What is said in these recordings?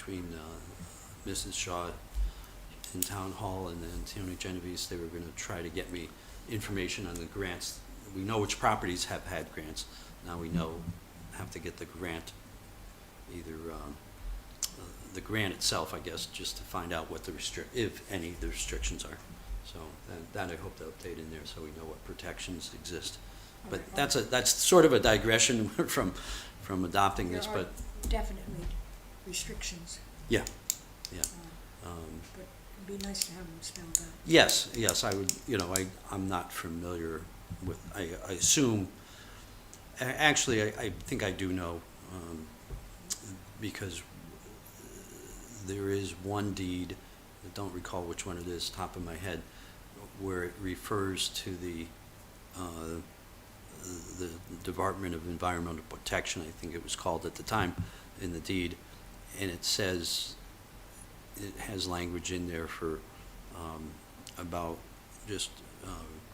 between Mrs. Shaw in Town Hall and then Tony Genovese. They were going to try to get me information on the grants. We know which properties have had grants. Now we have to get the grant, either the grant itself, I guess, just to find out what the if any, the restrictions are. So that I hope to update in there so we know what protections exist. But that's sort of a digression from adopting this, but There are definitely restrictions, yeah. but it'd be nice to have them spelled out. Yes, I would, I'm not familiar with, I assume, actually, I think I do know, because there is one deed, I don't recall which one it is, top of my head, where it refers to the Department of Environmental Protection, I think it was called at the time, in the deed, and it says, it has language in there for, about just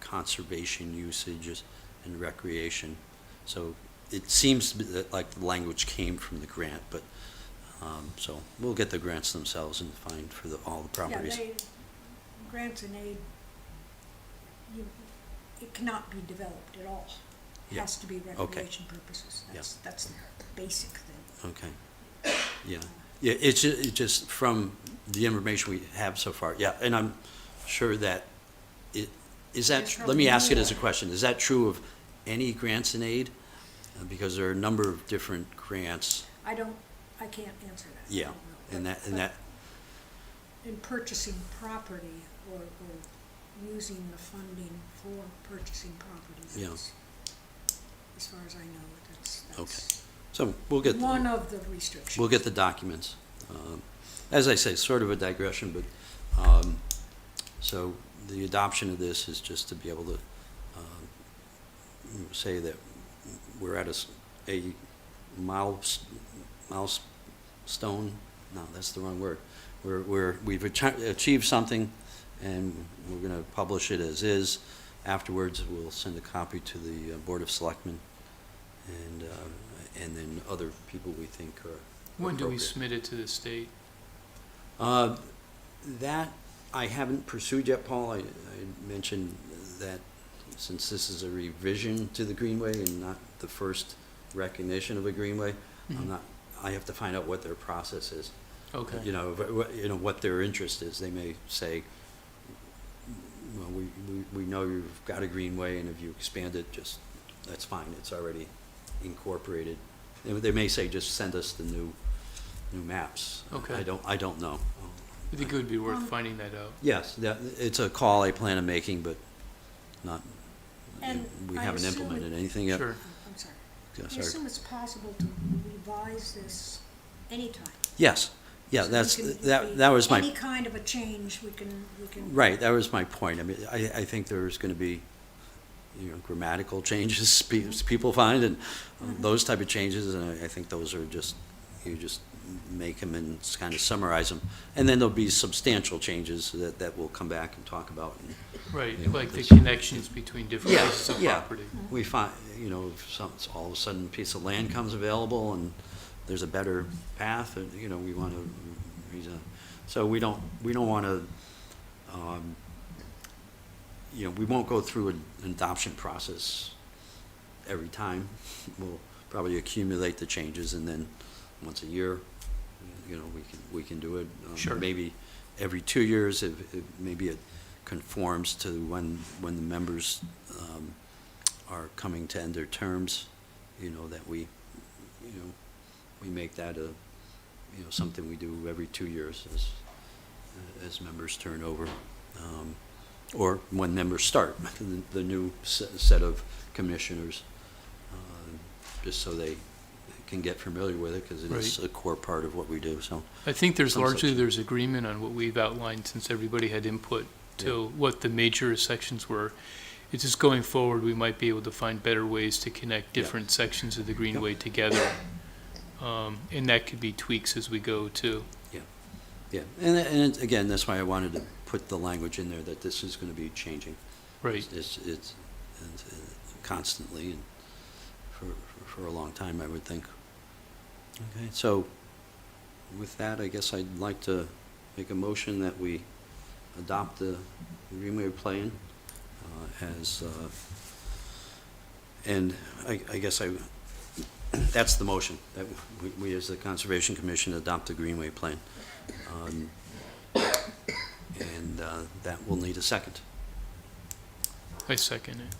conservation usages and recreation. So it seems to be that, like, the language came from the grant, but, so we'll get the grants themselves and find for all the properties. Yeah, grants and aid, it cannot be developed at all. It Yeah. has to be recreation purposes. That's the basic thing. Okay. Yeah, it's just from the information we have so far, yeah, and I'm sure that is that, There's let me probably ask it more. as a question, is that true of any grants and aid? Because there are a number of different grants, I can't answer that. I yeah, don't and know. that, But in purchasing property or using the funding for purchasing property, Yeah. that's, as far as I know, that's so we'll get. one of the restrictions. We'll get the documents. As I say, sort of a digression, but, so the adoption of this is just to be able to say that we're at a milestone, no, that's the wrong word. We've achieved something, and we're going to publish it as is. Afterwards, we'll send a copy to the Board of Selectmen, and then other people we think are When do we appropriate. submit it to the state? That I haven't pursued yet, Paul. I mentioned that since this is a revision to the Greenway and not the first recognition of a Greenway, Mhm. I have to find out what their process is. Okay. What their interest is. They may say, well, we know you've got a Greenway, and if you expand it, that's fine. It's already incorporated. They may say, just send us the new maps. Okay. I don't know. I think it would be worth finding that out. Yes, it's a call I plan on making, but not, And we I haven't assume implemented it- anything yet. Sure. I'm sorry. Yeah, I sorry. assume it's possible to revise this anytime. Yes, yeah, So we that's, can- that was my, Any kind of a change, we can. right, that was my point. I mean, I think there's gonna be, grammatical changes people find, and those type of changes, and I think those are just, you just make them and kind of summarize them. And then there'll be substantial changes that we'll come back and talk about. And Right, Yeah, like the this- connections between different Yeah, pieces of yeah. property. we find, if all of a sudden a piece of land comes available and there's a better path, we want to so we don't want to, we won't go through an adoption process every time. We'll probably accumulate the changes, and then once a year, we can do it. Sure. Maybe every 2 years, if maybe it conforms to when the members are coming to end their terms, that we make that something we do every 2 years as members turn over. Or when members start, the new set of commissioners, just so they can get familiar with it, because it is Right. a core part of what we do, so. I think there's Some largely, section. there's agreement on what we've outlined since everybody had input to what the major sections were. It's just going forward, we might be able to find better ways to connect Yeah. different sections of the Greenway together. And that could be tweaks as we go too. Yeah, and again, that's why I wanted to put the language in there that this is going to be changing. Right. It's constantly, and for a long time, I would think. Okay, so with that, I guess I'd like to make a motion that we adopt the Greenway plan as, and I guess that's the motion, that we as the Conservation Commission adopt the Greenway plan. And that will need a second. I second it.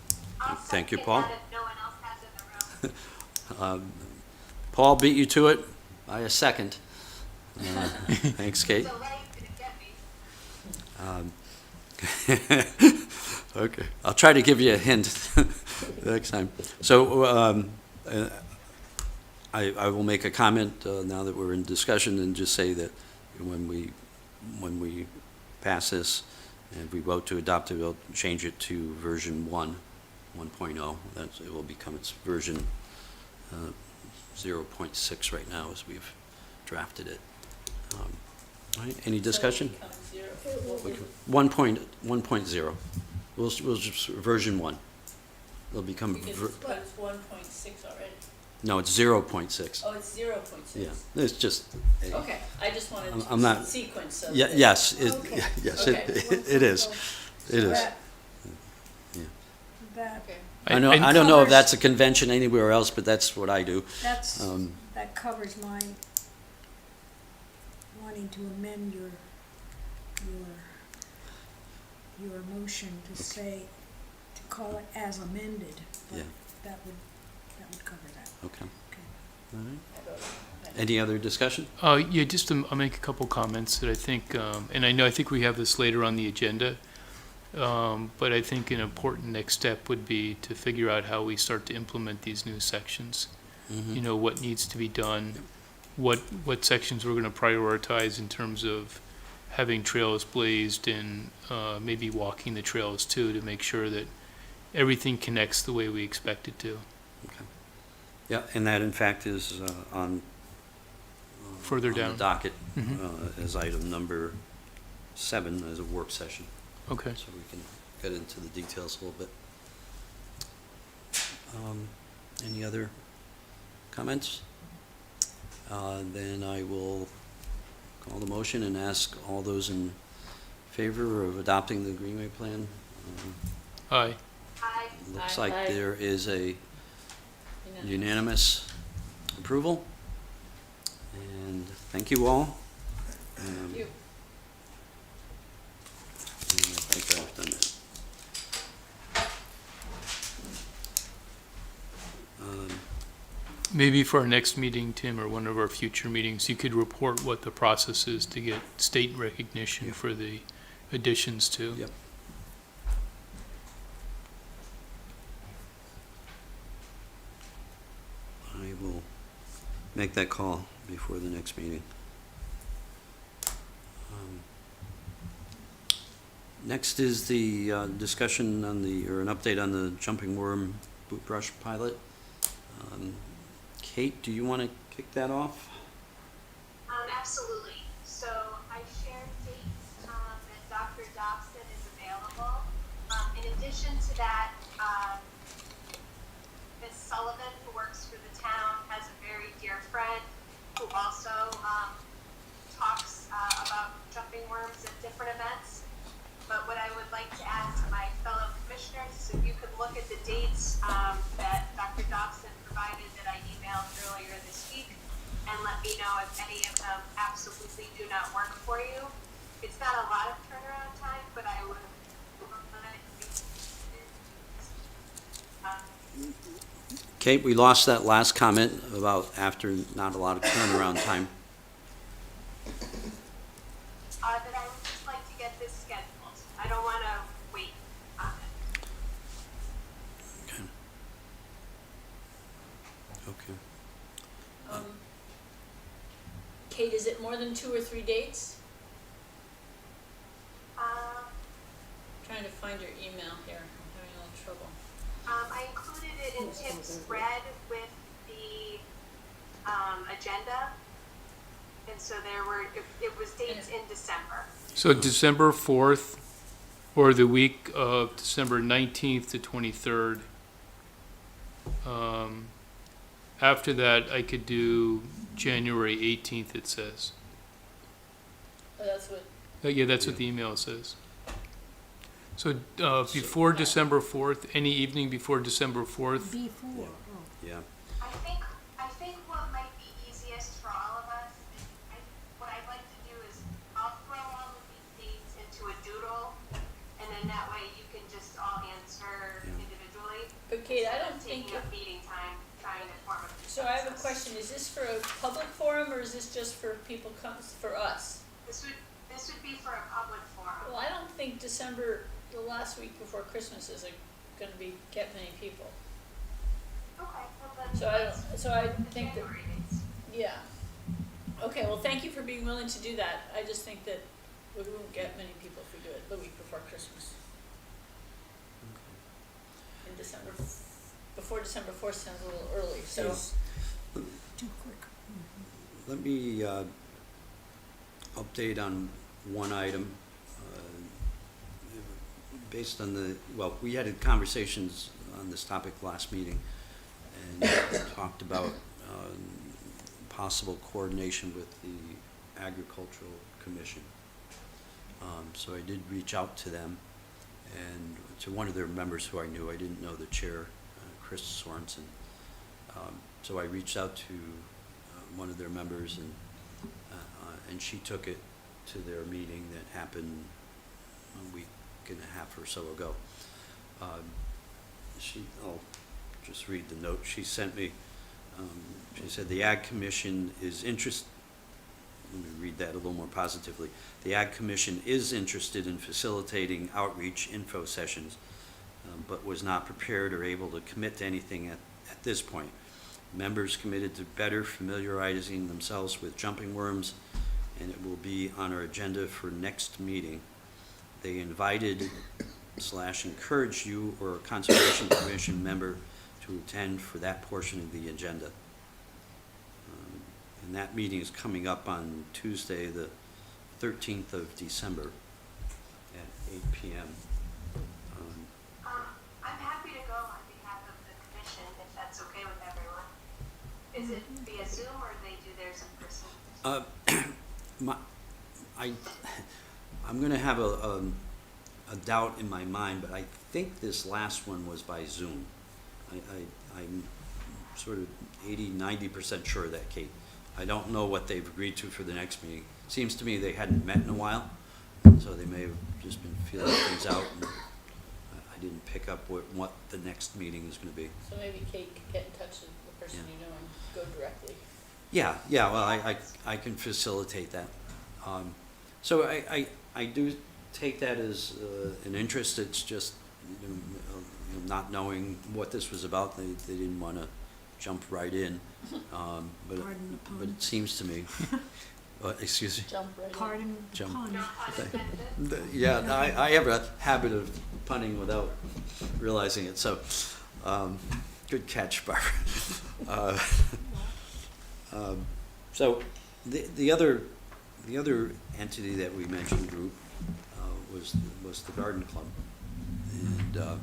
Thank you, Paul. If no one else has in the room. Paul beat you to it by a second. Thanks, Kate. So late, didn't get me. Okay, I'll try to give you a hint next time. So I will make a comment now that we're in discussion and just say that when we pass this and we vote to adopt it, we'll change it to version 1.0. It will become its version 0.6 right now as we've drafted it. All right, any discussion? 1.0. We'll just, version 1. It'll become, Because it's 1.6 already. no, it's 0.6. Oh, it's 0.6. Yeah, it's just. Okay, I just wanted I'm to not- sequence of Yeah, it. yes, Okay. yes, Okay. it is. It is. That- Yeah. That, Okay. I know, And- I don't know if covers- that's a convention anywhere else, but that's what I do. that's, Um, that covers my wanting to amend your motion to say, to call it as amended, but Yeah. that would cover that. Okay. Okay. All right. I voted. Any other discussion? Yeah, just I'll make a couple comments that I think, and I think we have this later on the agenda, but I think an important next step would be to figure out how we start to implement these new sections. Mhm. You know, what needs to be done, what sections we're gonna prioritize in terms of having trails blazed and maybe walking the trails too, to make sure that everything connects the way we expect it to. Okay. Yeah, and that in fact is on. Further on down. the docket Mhm. as item number 7 as a work session. Okay. So we can get into the details a little bit. Any other comments? Then I will call the motion and ask all those in favor of adopting the Greenway plan. Aye. Aye. Looks Aye. like Aye. there is a Unanimous. unanimous approval. And thank you all. Thank you. I think I've done that. Maybe for our next meeting, Tim, or one of our future meetings, you could report what the process is to get state recognition Yeah. for the additions to. Yep. I will make that call before the next meeting. Next is the discussion on or an update on the jumping worm boot brush pilot. Kate, do you want to kick that off? Absolutely. So I shared dates that Dr. Dobson is available. In addition to that, Ms. Sullivan, who works for the town, has a very dear friend who also talks about jumping worms at different events. But what I would like to ask my fellow commissioners is if you could look at the dates that Dr. Dobson provided that I emailed earlier this week and let me know if any of them absolutely do not work for you. It's not a lot of turnaround time, but I would. Kate, we lost that last comment about after not a lot of turnaround time. That I would just like to get this scheduled. I don't want to wait on it. Okay. Okay. Kate, is it more than 2 or 3 dates? Trying to find your email here. I'm having a little trouble. I included it in Tim's spread with the agenda. And so it was dates in December. So December 4th, or the week of December 19th to 23rd. After that, I could do January 18th, it says. Oh, that's what, Yeah, that's what the email says. So, before December 4th, any evening before December 4th, Before, oh. Yeah, I think what might be easiest for all of us is, what I'd like to do is, I'll throw all of these dates into a doodle, and then that way you can just all answer Yeah. individually. but Kate, I instead don't of think, taking up meeting time trying to form a consensus. so I have a question, is this for a public forum, or is this just for people for us? This would be for a public forum. Well, I don't think December, the last week before Christmas is gonna get many people. Okay, well then. So I think that, January dates. yeah. Okay, well, thank you for being willing to do that. I just think that we won't get many people if we do it the week before Christmas. In December, before December 4th sounds a little early, so. Yes. Too quick. Let me update on one item. Based on we had conversations on this topic last meeting and talked about possible coordination with the Agricultural Commission. So I did reach out to them and to one of their members who I knew. I didn't know the chair, Chris Sorensen. So I reached out to one of their members, and she took it to their meeting that happened a week and a half or so ago. I'll just read the note she sent me. She said, the Ag Commission is interested, let me read that a little more positively. The Ag Commission is interested in facilitating outreach info sessions, but was not prepared or able to commit to anything at this point. Members committed to better familiarizing themselves with jumping worms, and it will be on our agenda for next meeting. They invited / encouraged you or a Conservation Commission member to attend for that portion of the agenda. And that meeting is coming up on Tuesday, the 13th of December at 8 p.m. I'm happy to go on behalf of the commission, if that's okay with everyone. Is it via Zoom or do they do theirs in person? I'm going to have a doubt in my mind, but I think this last one was by Zoom. I'm sort of 80-90% sure of that, Kate. I don't know what they've agreed to for the next meeting. Seems to me they hadn't met in a while, so they may have just been feeling things out. And I didn't pick up what the next meeting is going to be. So maybe Kate could get in touch with the person Yeah. you know and go directly. Yeah, well, I can facilitate that. So I do take that as an interest. It's just not knowing what this was about. They didn't want to jump right in. Pardon the pun. But it seems to me, excuse me? Jump right in. Pardon the Jump. pun. No pun intended. Yeah, I have a habit of punning without realizing it, so, good catch, Barbara. So, the other entity that we mentioned, group, was the Garden Club. And,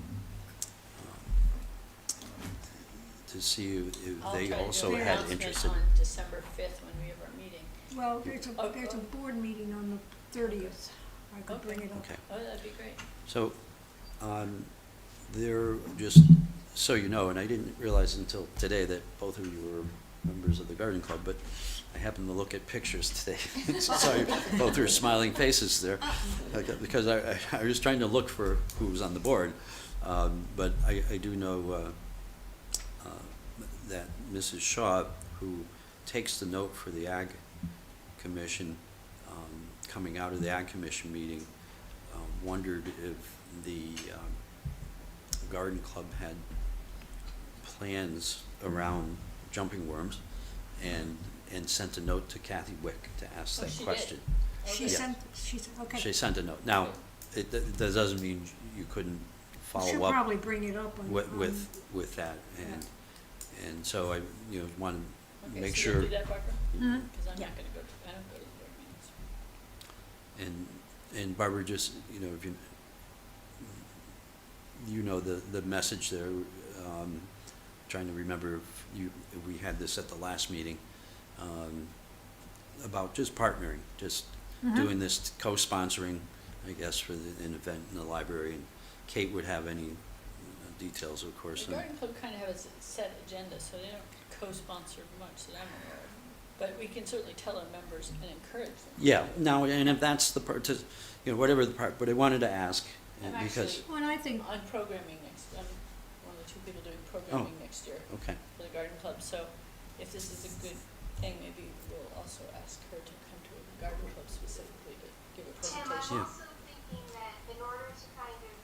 to see if I'll they try to do also an had announcement interest in. on December 5th when we have our meeting. Well, there's a Okay. board meeting on the 30th. I could bring it up. Okay. Oh, that'd be great. So, there, just so you know, and I didn't realize until today that both of you were members of the Garden Club, but I happened to look at pictures today. So both your smiling faces there, because I was trying to look for who was on the board. But I do know that Mrs. Shaw, who takes the note for the Ag Commission, coming out of the Ag Commission meeting, wondered if the Garden Club had plans around jumping worms, and sent a note to Kathy Wick to ask Oh, that she did? question. She Okay. sent, okay. She sent a note. Now, that doesn't mean you couldn't She'll follow up probably bring it up on. with that, and so I, want to Okay, make so sure. you'll do that, Barbara? Mhm. Because I'm Yeah. not gonna go I don't go to the board meetings. And Barbara, just, if the message there, trying to remember if we had this at the last meeting, about just partnering, just doing this co-sponsoring, I guess, for an event in the library, and Kate would have any details, of course. The garden club kind of has a set agenda, so they don't co-sponsor much that I'm aware of. But we can certainly tell our members and encourage them. Yeah, now, and if that's the part, whatever the part, but I wanted to ask, I'm because, actually Well, and I think, on programming next, I'm one of the 2 people doing programming next year okay, for the garden club, so if this is a good thing, maybe we'll also ask her to come to a garden club specifically to give a Tim, presentation. I'm also thinking that in order to kind of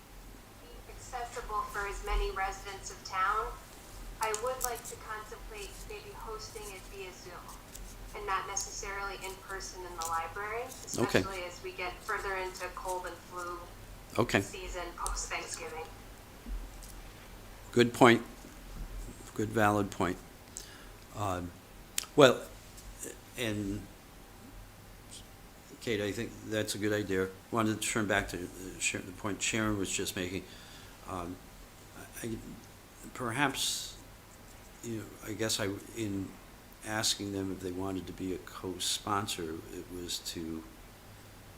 be accessible for as many residents of town, I would like to contemplate maybe hosting it via Zoom and not necessarily in person in the library, Okay. especially as we get further into cold and flu okay, season post-Thanksgiving. good point, good valid point. Well, and Kate, I think that's a good idea. Wanted to turn back to the point Sharon was just making. Perhaps, I guess in asking them if they wanted to be a co-sponsor, it was to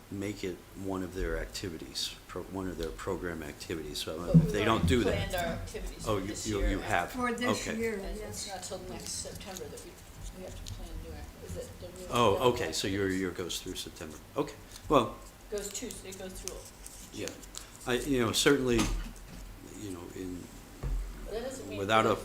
make it one of their activities, one of their program activities. So But if we've they don't already do planned that. our activities Oh, for this you year. have? for this Okay. year, And yes. it's not till next September that we have to plan new, is it the new? Oh, available okay, so your activities. year goes through September. Okay, well, It goes through. yeah, certainly, But that doesn't mean. without that-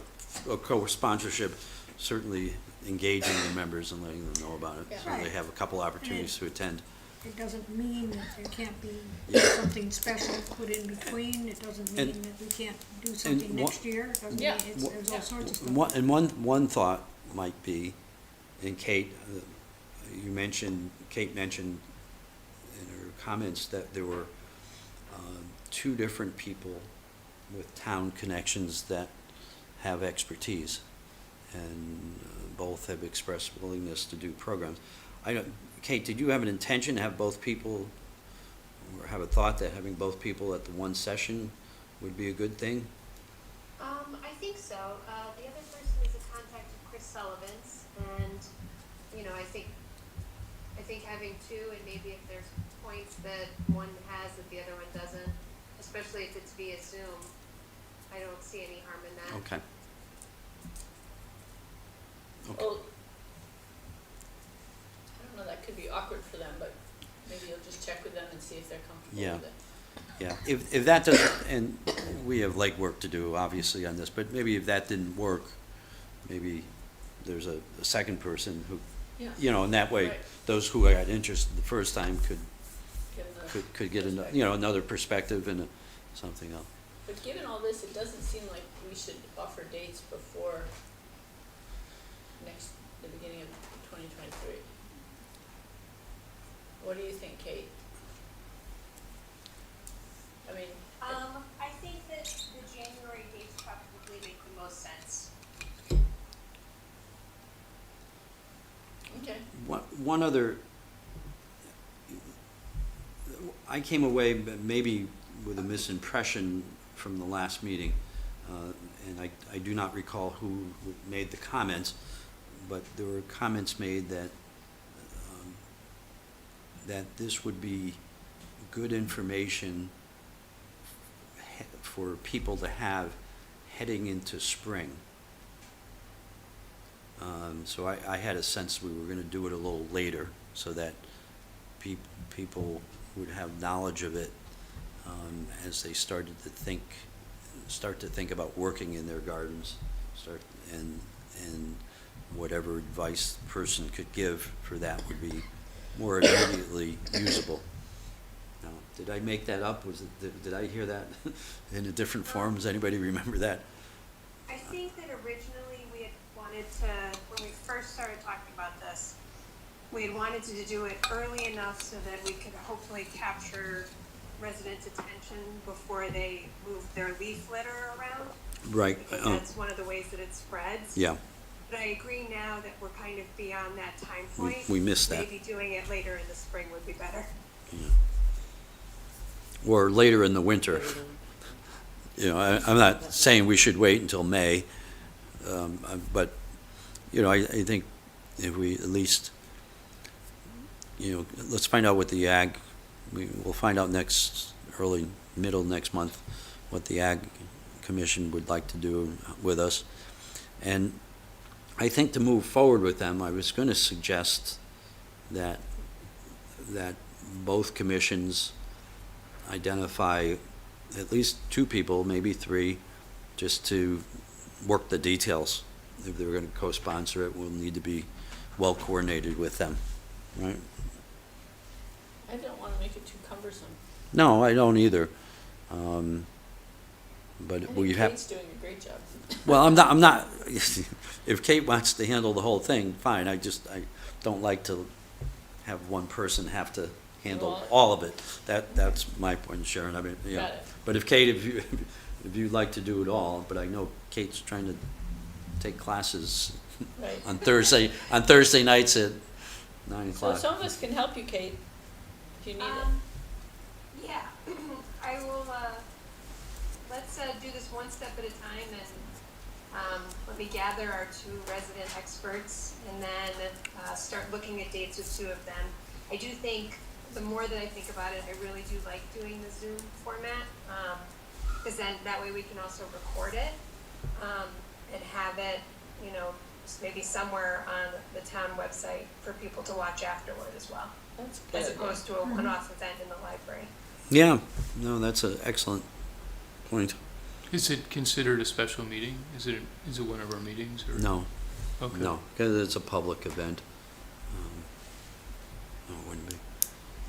a co-sponsorship, certainly engaging the members and letting them know about it. Yeah. So they Right. have a couple opportunities to attend. It doesn't mean that there can't be Yeah. something special put in between, it doesn't And- mean that we can't do something wha- next year, it doesn't Yeah. mean, there's all sorts of stuff. One thought might be, and Kate, Kate mentioned in her comments that there were 2 different people with town connections that have expertise, and both have expressed willingness to do programs. Kate, did you have an intention to have both people, or have a thought that having both people at the one session would be a good thing? I think so. The other person is a contact of Chris Sullivan's, and, I think having 2, and maybe if there's points that one has that the other one doesn't, especially if it's via Zoom, I don't see any harm in that. Okay. Okay. Well, I don't know, that could be awkward for them, but maybe you'll just check with them and see if they're comfortable Yeah. with it. Yeah, if that doesn't, and we have legwork to do, obviously, on this, but maybe if that didn't work, maybe there's a second person who, Yeah. in that way, Right. those who had interest the first time could Get another get perspective. another perspective and something else. But given all this, it doesn't seem like we should offer dates before the beginning of 2023. What do you think, Kate? I mean, I think that the January dates probably make the most sense. okay, One other, I came away maybe with a misimpression from the last meeting, and I do not recall who made the comments, but there were comments made that this would be good information for people to have heading into spring. So I had a sense we were going to do it a little later so that people would have knowledge of it as they start to think about working in their gardens, and whatever advice the person could give for that would be more immediately usable. Now, did I make that up? Did I hear that in a different form? Does anybody remember that? I think that originally we had wanted to, when we first started talking about this, we had wanted to do it early enough so that we could hopefully capture residents' attention before they move their leaf litter around. Right. Because that's one of the ways that it spreads. Yeah, But I agree now that we're kind of beyond that time point. we missed that. Maybe doing it later in the spring would be better. Or later in the winter. I'm not saying we should wait until May, but, I think if we at least let's find out what the ag, we'll find out middle next month, what the ag commission would like to do with us. And I think to move forward with them, I was going to suggest that both commissions identify at least 2 people, maybe 3, just to work the details. If they're going to co-sponsor it, we'll need to be well coordinated with them, right? I don't wanna make it too cumbersome. No, I don't either. But I think we have, Kate's doing a great job. well, I'm not, if Kate wants to handle the whole thing, fine, I don't like to have one person have to handle Well- all of it. That's my point, Sharon, I mean, yeah. Got it. But if Kate, if you'd like to do it all, but I know Kate's trying to take classes Right. on Thursday nights at 9 So o'clock. some of us can help you, Kate, if you need it. Yeah, I will, let's do this one step at a time, and let me gather our 2 resident experts and then start looking at dates with 2 of them. I do think, the more that I think about it, I really do like doing the Zoom format, because then that way we can also record it and have it, maybe somewhere on the town website for people to watch afterward as well, That's a good as idea. opposed to a one-off event in the library. Yeah, no, that's an excellent point. Is it considered a special meeting? Is it one of our meetings or? No, Okay. no, because it's a public event. No, it wouldn't be.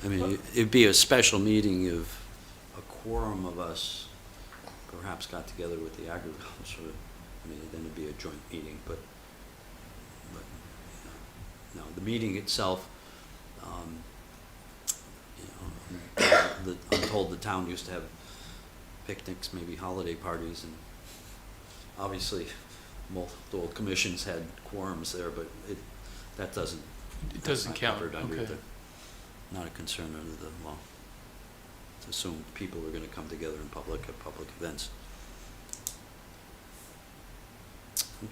I mean, it'd be a special meeting if a quorum of us perhaps got together with the agriculture. I mean, then it'd be a joint meeting, but no, the meeting itself, I'm told the town used to have picnics, maybe holiday parties, and obviously multiple commissions had quorums there, but that doesn't. It that's doesn't not count, covered under okay. Not a concern under the law. To assume people are gonna come together in public at public events.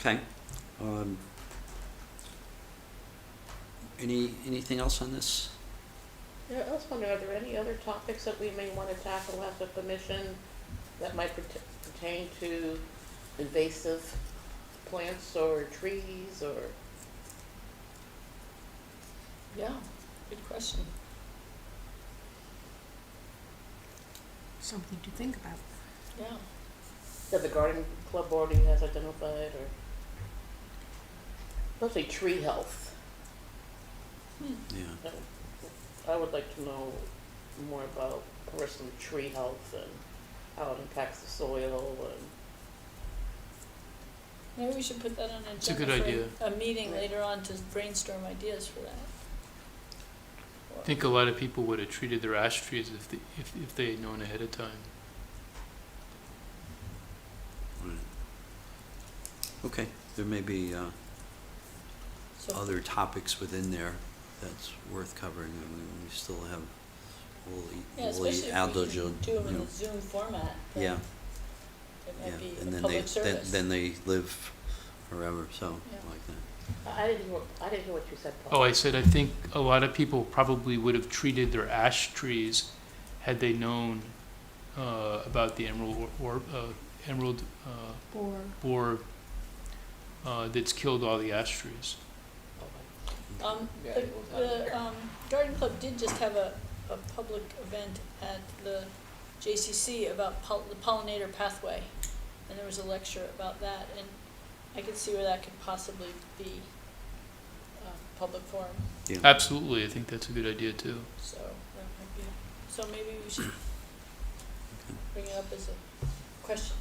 Okay. Anything else on this? Yeah, I was wondering, are there any other topics that we may want to tackle as a commission that might pertain to invasive plants or trees or? Yeah, good question. Something to think about. Yeah. That the garden club already has identified, or mostly tree health. Yeah. I would like to know more about personally tree health and how it impacts the soil and. Maybe we should put that on an It's a agenda good for idea. a meeting later on to brainstorm ideas for that. I think a lot of people would have treated their ash trees if they had known ahead of time. Right. Okay, there may be So other topics within there that's worth covering. I mean, we still have yeah, woolly especially if we algae, can do them in you know. the Zoom format. then Yeah, It yeah, might be and a then public service. then they live forever, so, Yeah. like that. I didn't hear what you said, Paul. Oh, I said, I think a lot of people probably would have treated their ash trees had they known about the emerald Or borer that's killed all the ash trees. Yeah, The, it was Garden Club did just have a public event at the JCC about the pollinator pathway. And there was a lecture about that, and I could see where that could possibly be public forum, Yeah. Absolutely, I think that's a good idea too. so that might be, so maybe we should bring it up as a question.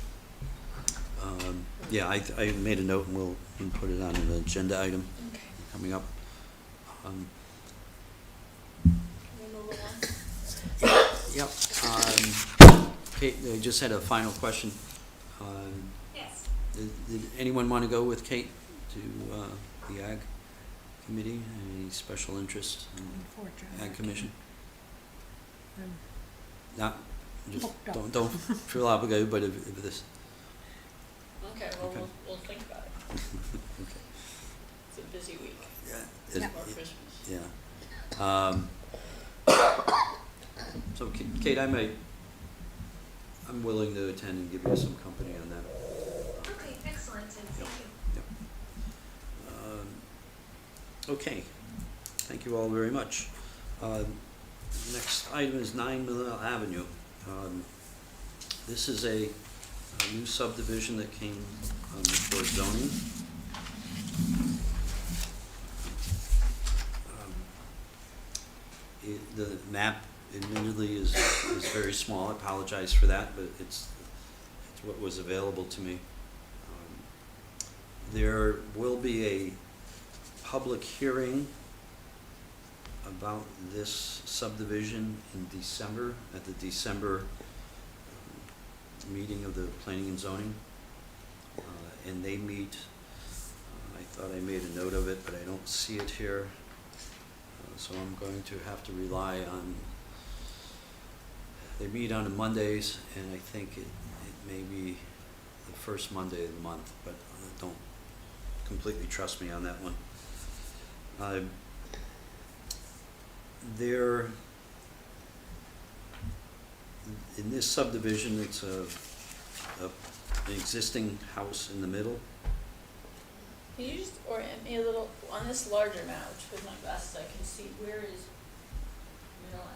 Yeah, I made a note and we'll put it on an agenda item Okay. coming up. Can we move along? Yep. Kate, I just had a final question. Yes. Did anyone want to go with Kate to the Ag Committee? Any special interest in unfortunately. Ag Commission? I'm Not, just booked up. don't feel obligated, but if this, Okay, well, Okay. we'll think about it. okay. It's a busy week Yeah. Yeah. before Christmas. Yeah. So Kate, I'm willing to attend and give you some company on that. Okay, excellent, and thank you. Okay, thank you all very much. Next item is 9 Mill Avenue. This is a new subdivision that came before zoning. The map admittedly is very small, I apologize for that, but it's what was available to me. There will be a public hearing about this subdivision in December, at the December meeting of the Planning and Zoning. And they meet, I thought I made a note of it, but I don't see it here. So I'm going to have to rely on, they meet on Mondays, and I think it may be the first Monday of the month, but don't completely trust me on that one. There, in this subdivision, it's an existing house in the middle. Can you just orient me a little, on this larger map, which with my glasses I can see, where is Manila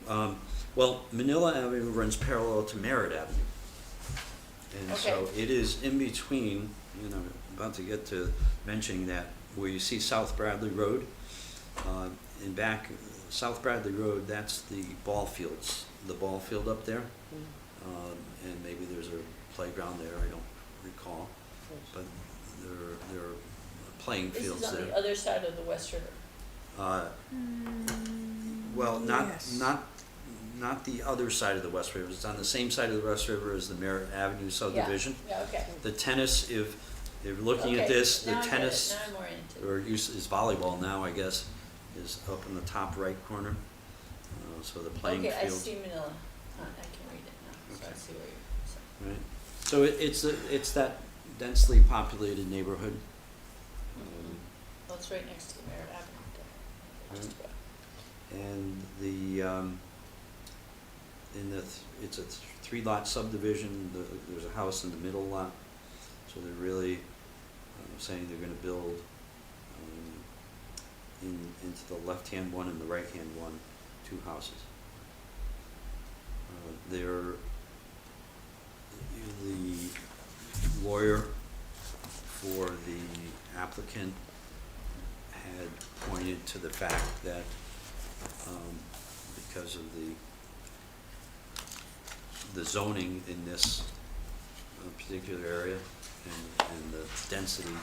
Avenue? Well, Manila Avenue runs parallel to Merritt Avenue. And so Okay. it is in between, about to get to mentioning that, where you see South Bradley Road. In back, South Bradley Road, that's the ball fields, the ball field up there. And maybe there's a playground there, I don't recall. But there are playing This fields is on there. the other side of the West River. Well, Yes. not the other side of the West River. It's on the same side of the West River as the Merritt Avenue subdivision. Yeah, okay. The tennis, if you're looking at Okay, this, the now I get it. tennis, Now I'm oriented. or use is volleyball now, I guess, is up in the top right corner. So the playing Okay, I field. see Manila. I can read it now, so I Okay. see where you're, so. Right. So it's that densely populated neighborhood. Well, it's right next to the Merritt Avenue. Just about. And it's a 3-lot subdivision. There's a house in the middle lot. So they're really saying they're gonna build into the left-hand one and the right-hand one, 2 houses. The lawyer for the applicant had pointed to the fact that because of the zoning in this particular area and the density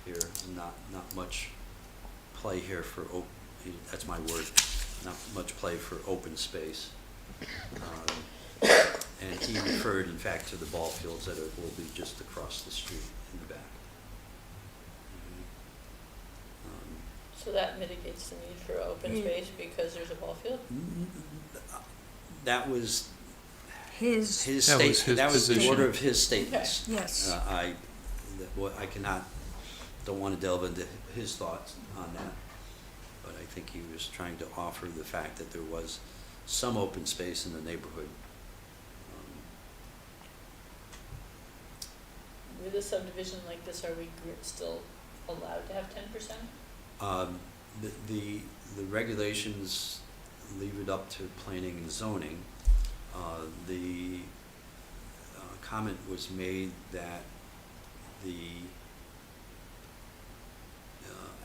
here, not much play here for that's my word, not much play for open space. And he referred, in fact, to the ball fields that will be just across the street in the back. So that mitigates the need for open space because there's a ball field? That was His, his That was statement, his that was the position. order of his statements. yes. I don't want to delve into his thoughts on that, but I think he was trying to offer the fact that there was some open space in the neighborhood. With a subdivision like this, are we still allowed to have 10%? The regulations leave it up to planning and zoning. The comment was made that the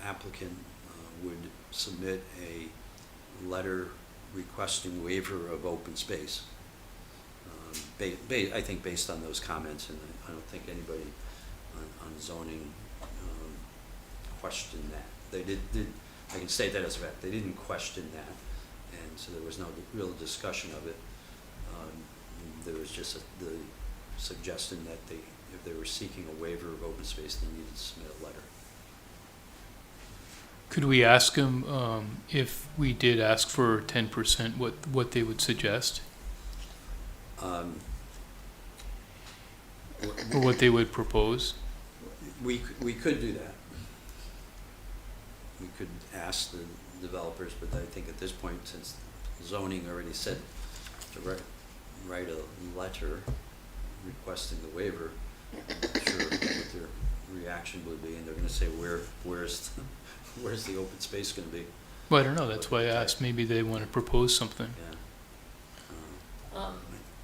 applicant would submit a letter requesting waiver of open space. I think based on those comments, and I don't think anybody on zoning questioned that. They did, I can state that as a fact, they didn't question that, and so there was no real discussion of it. There was just the suggestion that if they were seeking a waiver of open space, they needed to submit a letter. Could we ask them, if we did ask for 10%, what they would suggest? Um, Or what they would propose? We could do that. We could ask the developers, but I think at this point, since zoning already said to write a letter requesting the waiver, I'm not sure what their reaction would be, and they're gonna say, where's the open space gonna be? Well, I don't know, that's why I asked, maybe they want to propose something. Yeah.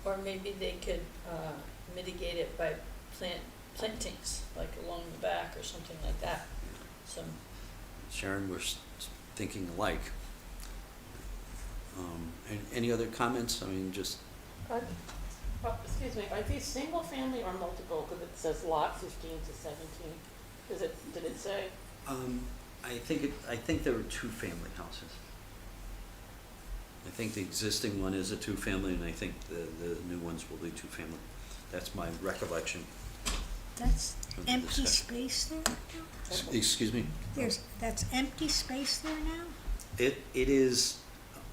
Or maybe they could, mitigate it by plantings, like along the back or something like that. Some, Sharon, we're thinking alike. Any other comments? I mean, just, Excuse me, are these single family or multiple, because it says lot 15 to 17? Did it say? I think there were two-family houses. I think the existing one is a two-family, and I think the new ones will be two-family. That's my recollection. That's from the empty discussion. space there now? Excuse me? That's empty space there now? It is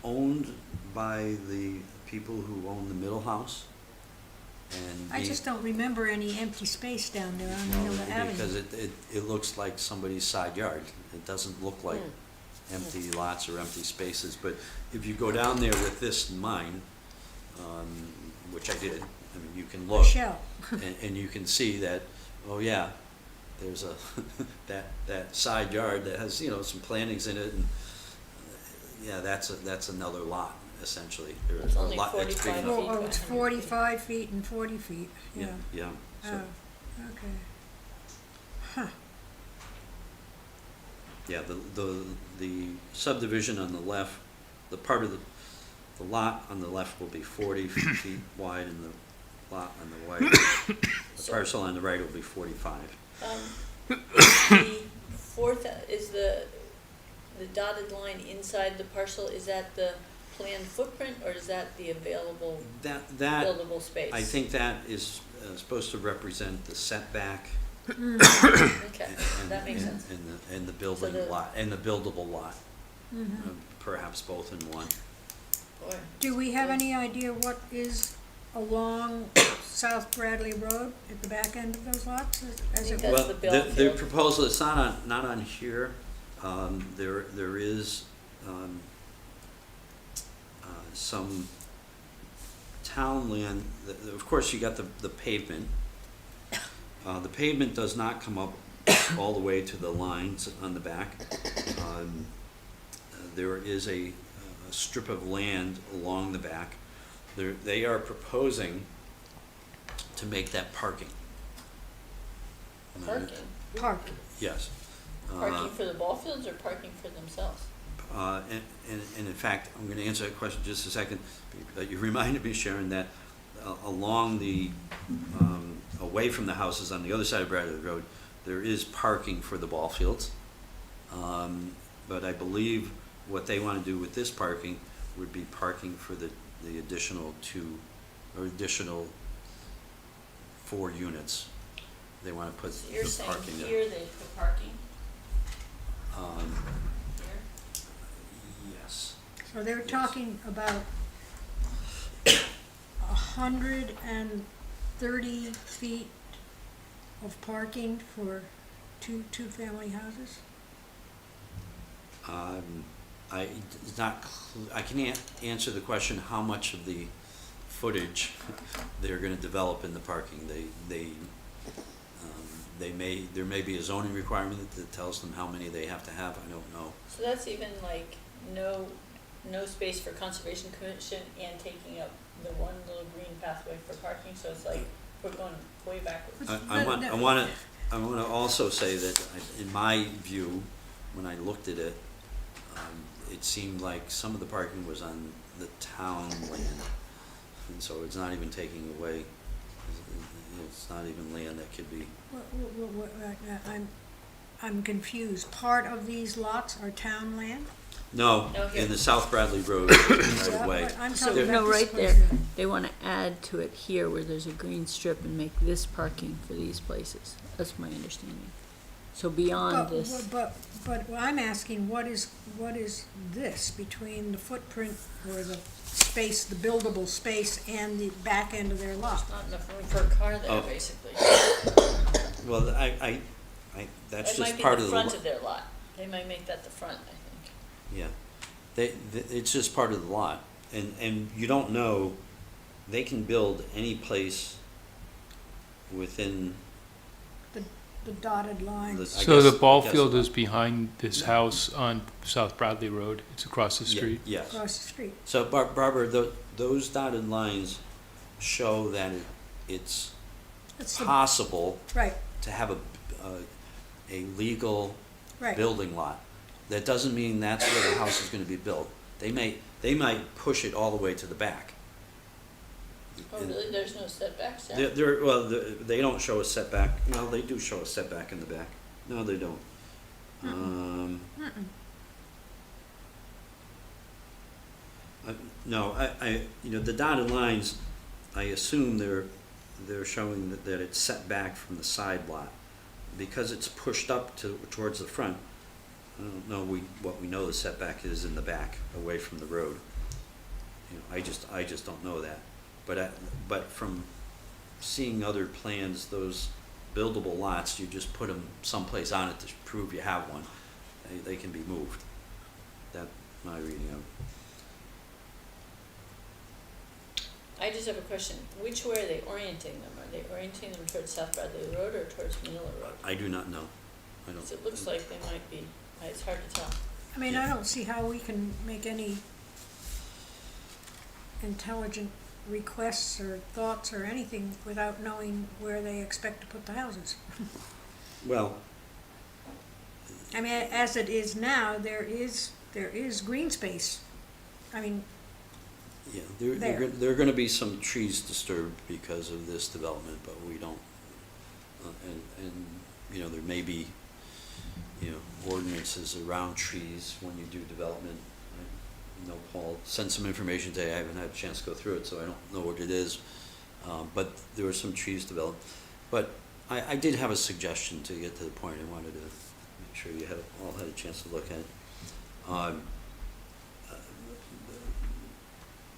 owned by the people who own the middle house, and I just don't remember any empty space down there on well, Miller Avenue. because it looks like somebody's side yard. It doesn't look like empty lots or empty spaces, but if you go down there with this in mind, which I did, I mean, you can look, Michelle, and you can see that, oh yeah, there's a, that side yard that has, some plantings in it, and, yeah, that's another lot, essentially. There's It's a only lot that's big 45 enough. feet. oh, it's 100 feet. 45 feet and 40 feet, yeah. Yeah, so, Oh, okay. Huh, yeah, the subdivision on the left, the part of the lot on the left will be 40 feet wide, and the lot on the right, the parcel on the right will be 45. The fourth, is the dotted line inside the parcel, is that the planned footprint, or is that the available That, buildable space? I think that is supposed to represent the setback. Okay, and- that makes and- sense. And the building the- lot, and the buildable lot, mhm. perhaps both in one. Boy. Do we have any idea what is along South Bradley Road at the back end of those lots? As think it that's Well, the the Bellfield. proposal, it's not on here. There is some town land, of course, you got the pavement. The pavement does not come up all the way to the lines on the back. There is a strip of land along the back. They are proposing to make that parking. Parking, Park, Yes. parking for the ball fields or parking for themselves? And in fact, I'm going to answer that question in just a second. But you reminded me, Sharon, that along the, away from the houses on the other side of Bradley Road, there is parking for the ball fields. But I believe what they want to do with this parking would be parking for the additional additional 4 units. They want to put So you're the saying parking there. here they put parking, Um, here? Yes. so they're Yes. talking about 130 feet of parking for two-family houses? It's not, I can't answer the question how much of the footage they're gonna develop in the parking. There may be a zoning requirement that tells them how many they have to have, I don't know. So that's even like no space for conservation commission and taking up the one little green pathway for parking, so it's like, we're going way backwards. I wanna also say that in my view, when I looked at it, it seemed like some of the parking was on the town land. And so it's not even taking away, it's not even land that could be, I'm confused. Part of these lots are town land? no, No, here. in the South Bradley Road right away. I'm So, talking no, about this right place there. here. They wanna add to it here where there's a green strip and make this parking for these places. That's my understanding. So beyond this, But I'm asking, what is this between the footprint or the space, the buildable space, and the back end of their lot? there's not enough room for a car there, Oh. basically. Well, that's It might just be part the of front of their lot. They might make that the front, I think. Yeah. It's just part of the lot. And you don't know, they can build any place within The dotted lines. I So the guess- ball I guess- field is behind this house on South Bradley Road. It's across the Yeah, street. yes. Across the street. So Barbara, those dotted lines show that it's That's the, possible right, to have a legal right. building lot. That doesn't mean that's where the house is gonna be built. They might push it all the way to the back. Oh, And really? There's no setbacks there? they don't show a setback, well, they do show a setback in the back. No, they don't. Mm-mm. No, the dotted lines, I assume they're showing that it's set back from the side lot. Because it's pushed up towards the front, I don't know what we know the setback is in the back, away from the road. I just don't know that. But from seeing other plans, those buildable lots, you just put them someplace on it to prove you have one. They can be moved. That's my reading of it. I just have a question. Which way are they orienting them? Are they orienting them towards South Bradley Road or towards Manila Road? I do not know. I don't. 'Cause it looks like they might be, it's hard to tell. I mean, I don't see how we can make any intelligent requests or thoughts or anything without knowing where they expect to put the houses. Well, I mean, as it is now, there is green space. I mean, yeah, There. there are gonna be some trees disturbed because of this development, but we don't, and, there may be, ordinances around trees when you do development. I know Paul sent some information today, I haven't had a chance to go through it, so I don't know what it is. But there were some trees developed. But I did have a suggestion to get to the point I wanted to make sure you all had a chance to look at.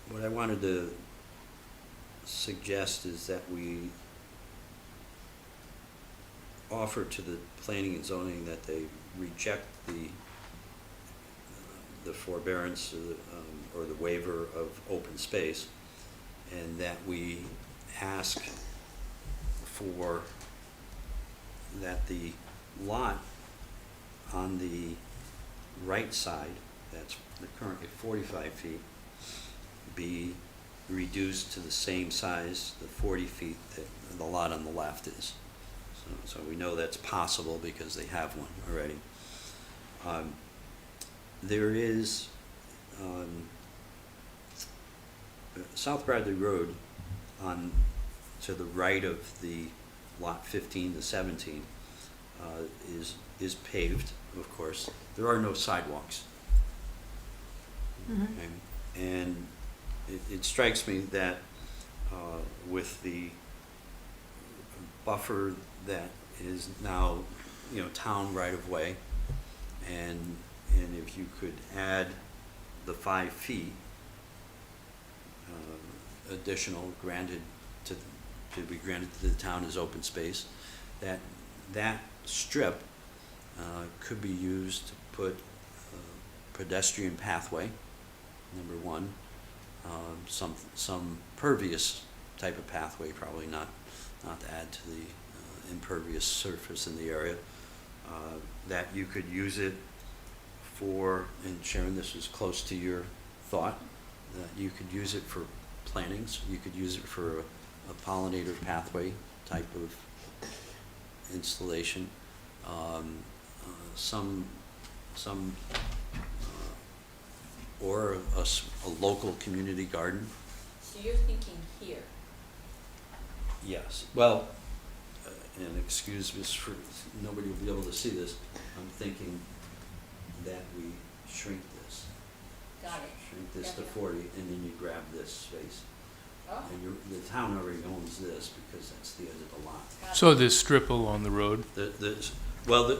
What I wanted to suggest is that we offer to the planning and zoning that they reject the forbearance or the waiver of open space, and that we ask for that the lot on the right side, that's currently 45 feet, be reduced to the same size, the 40 feet that the lot on the left is. So we know that's possible because they have one already. There is, South Bradley Road to the right of the lot 15 to 17 is paved, of course. There are no sidewalks. mhm. Okay? And it strikes me that with the buffer that is now, town right of way, and if you could add the 5 feet additional to be granted to the town as open space, that strip could be used to put pedestrian pathway, number one, some pervious type of pathway, probably not to add to the impervious surface in the area, that you could use it for, and Sharon, this is close to your thought, that you could use it for plantings, you could use it for a pollinator pathway type of installation, or a local community garden. So you're thinking here? Yes. Well, and excuse me for, nobody will be able to see this, I'm thinking that we shrink this. Got it. Shrink this to Gotcha. 40, and then you grab this space. Oh, And the town already owns this because that's the edge of the lot. got it. So this strip along the road, Well,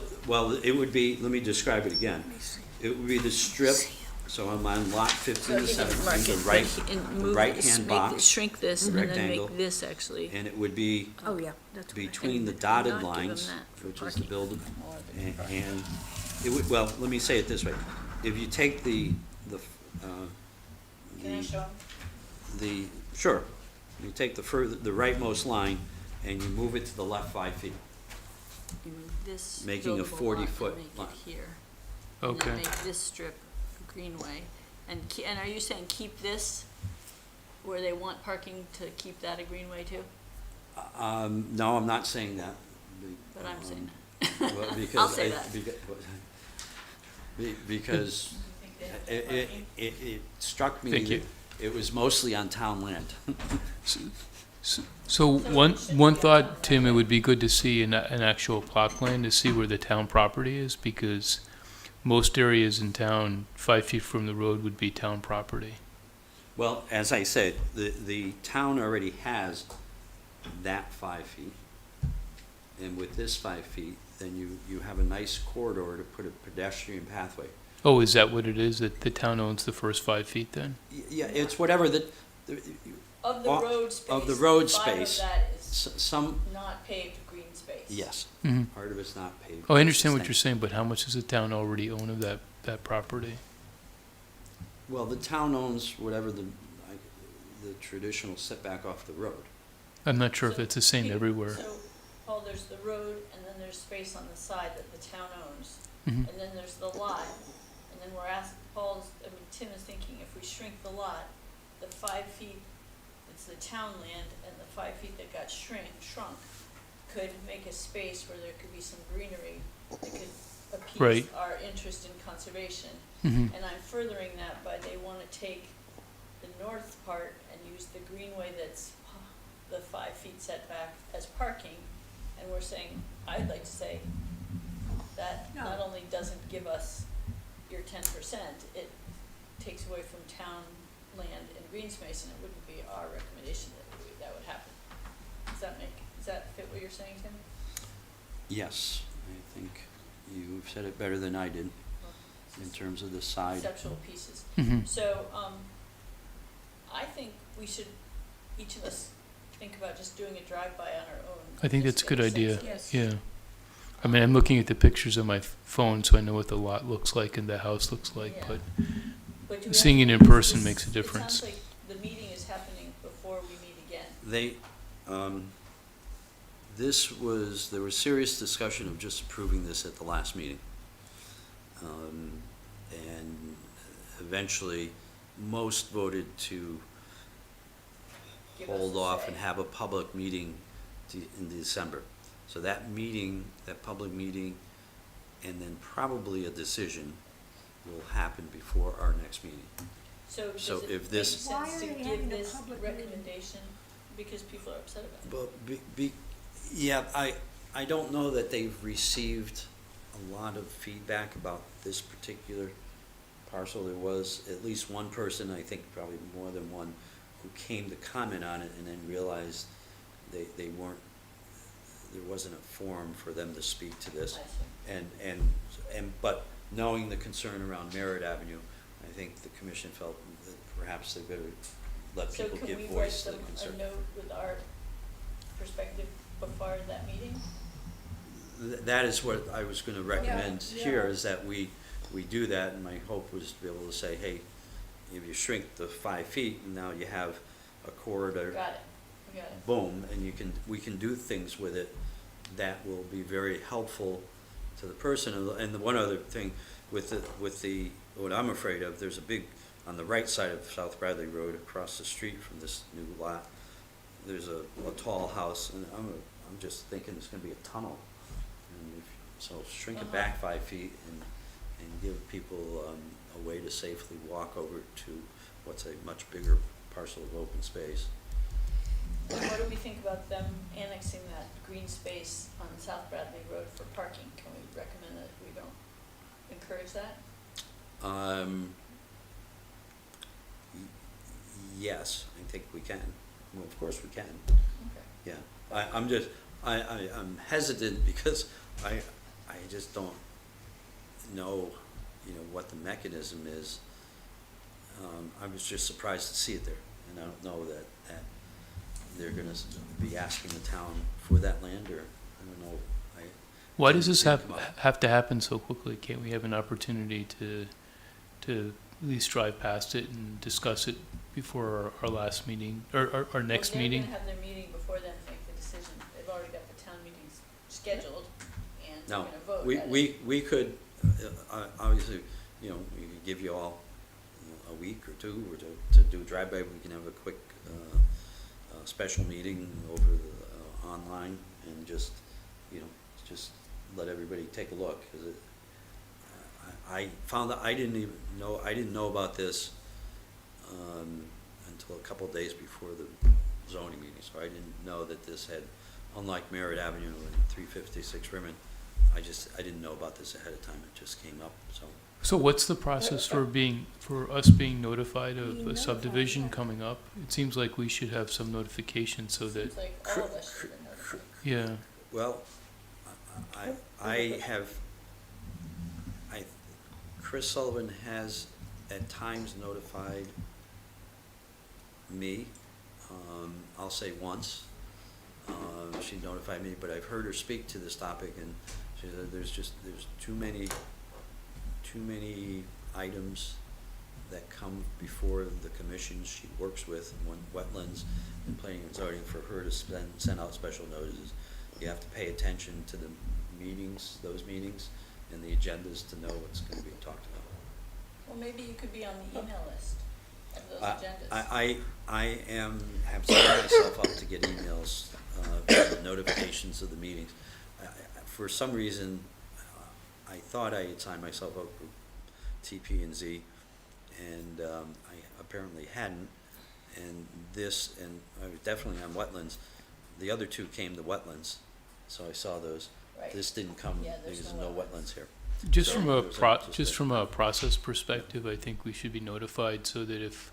it would be, let me describe it again. Let me see. It would be the strip, so I'm on lot 15 to 17, the right-hand box, Shrink this and then rectangle. make this actually. and it would be Oh, yeah, that's what I- between the And dotted not give 'em lines, that for which is the parking. building, Or the parking. and it would, well, let me say it this way. if you take the, Can I show 'em? sure, you take the rightmost line and you move it to the left 5 feet. You move this Making a buildable lot 40-foot and make lot. it here. And Okay. then make this strip greenway. And and are you saying keep this where they want parking, to keep that a greenway too? No, I'm not saying that. But I'm saying Well, because I'll say I- that. Because You think they have to have parking? it struck me Thank that you. it was mostly on town land. So one, it should one be thought, on Tim, that. it would be good to see an actual plot plan to see where the town property is, because most areas in town, 5 feet from the road would be town property. Well, as I said, the town already has that 5 feet. And with this 5 feet, then you have a nice corridor to put a pedestrian pathway. Oh, is that what it is, that the town owns the first 5 feet then? Yeah, it's whatever Of the Well, road space. of the road 5 space. of that is some, not paved green space. yes, Mhm. part of it's not paved. Oh, I understand what It's you're saying, but how much does the town already own of that property? Well, the town owns whatever the traditional setback off the road. I'm not sure if So, it's the same Pete, everywhere. So, Paul, there's the road, and then there's space on the side that the town owns, Mhm. and then there's the lot, and then we're asking, Tim is thinking if we shrink the lot, the 5 feet, it's the town land, and the 5 feet that got shrunk, could make a space where there could be some greenery that could appease Right. our interest in conservation. Mhm. And I'm furthering that by they wanna take the north part and use the greenway that's the 5 feet setback as parking. And we're saying, I'd like to say, that not No. only doesn't give us your 10%, it takes away from town land and green space, and it wouldn't be our recommendation that would happen. Does that fit what you're saying, Tim? Yes, I think you've said it better than I did in terms of the side. Conceptual pieces. Mhm. So, I think we should, each of us, think about just doing a drive-by on our own. I think just that's a get good sense idea, of it. Yes. yeah. I mean, I'm looking at the pictures on my phone, so I know what the lot looks like and the house looks like, Yeah. but But do we seeing have- it in person this- makes a difference. It sounds like the meeting is happening before we meet again. There was serious discussion of just approving this at the last meeting. And eventually, most voted to Give us hold a off say. and have a public meeting in December. So that meeting, that public meeting, and then probably a decision will happen before our next meeting. So does so it if make this- Why sense are to they give having a this public meeting? recommendation? Because people are upset about it. But yeah, I don't know that they've received a lot of feedback about this particular parcel. There was at least one person, I think probably more than one, who came to comment on it and then realized they weren't, there wasn't a forum for them to speak to this. I see. But knowing the concern around Merritt Avenue, I think the commission felt that perhaps they better let So people can give we write voice to the them a concern. note with our perspective before that meeting? That is what I was gonna recommend Yeah, here, yeah. is that we do that, and my hope was to be able to say, hey, if you shrink the 5 feet, and now you have a corridor, Got it, we got it. boom, and we can do things with it that will be very helpful to the person. And the one other thing, with the, what I'm afraid of, there's a big, on the right side of South Bradley Road, across the street from this new lot, there's a tall house, and I'm just thinking it's gonna be a tunnel. And so shrink it back 5 feet and give people a way to safely walk over to what's a much bigger parcel of open space. And what do we think about them annexing that green space on South Bradley Road for parking? Can we recommend that we don't encourage that? Yes, I think we can. Well, of course we can, Okay. yeah. I'm hesitant because I just don't know, what the mechanism is. I was just surprised to see it there, and I don't know that they're gonna be asking the town for that land, or, I don't know. Why does this Think about it. have to happen so quickly? Can't we have an opportunity to to at least drive past it and discuss it before our last meeting, or our next meeting. Well, they're gonna have their meeting before then to make the decision. They've already got the town meetings scheduled, and they're No, gonna vote we, at it. we could, obviously, you know, we could give you all a week or two, or to do a drive-by. We can have a quick, special meeting over the, online, and just, you know, just let everybody take a look, 'cause I found that I didn't know about this, until a couple of days before the zoning meeting, so I didn't know that this had, unlike Merritt Avenue and 356 Rimmon, I didn't know about this ahead of time. It just came up, so. So what's the process for us being notified of Being a subdivision notified, coming up? It seems like we should have some notification so that, Seems like all of us should have been notified. yeah. Well, I have, Chris Sullivan has at times notified me. I'll say once. She notified me, but I've heard her speak to this topic, and she said there's too many items that come before the commissions she works with, one wetlands and planning and zoning, for her to send out special notices. You have to pay attention to the meetings, those meetings, and the agendas to know what's gonna be talked about. Well, maybe you could be on the email list of those agendas. I have signed myself up to get emails, notifications of the meetings. For some reason, I thought I had signed myself up for TP&Z, and I apparently hadn't. And this, and I was definitely on wetlands. The other two came to wetlands, so I saw those. Right. This didn't come, Yeah, there's there's no no wetlands here. Just So from a there's a- just from a process perspective, I think we should be notified so that if,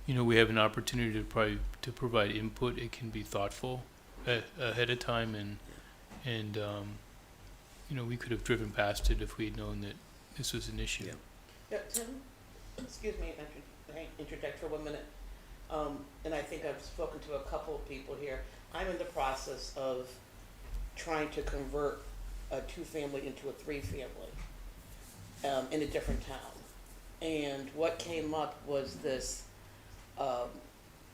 you know, we have an opportunity to provide input, it can be thoughtful ahead of time, and you know, we could have driven past it if we had known that this was an issue. Yeah. Yeah, Tim, excuse me, interject for 1 minute. And I think I've spoken to a couple of people here. I'm in the process of trying to convert a 2-family into a 3-family, in a different town. And what came up was this,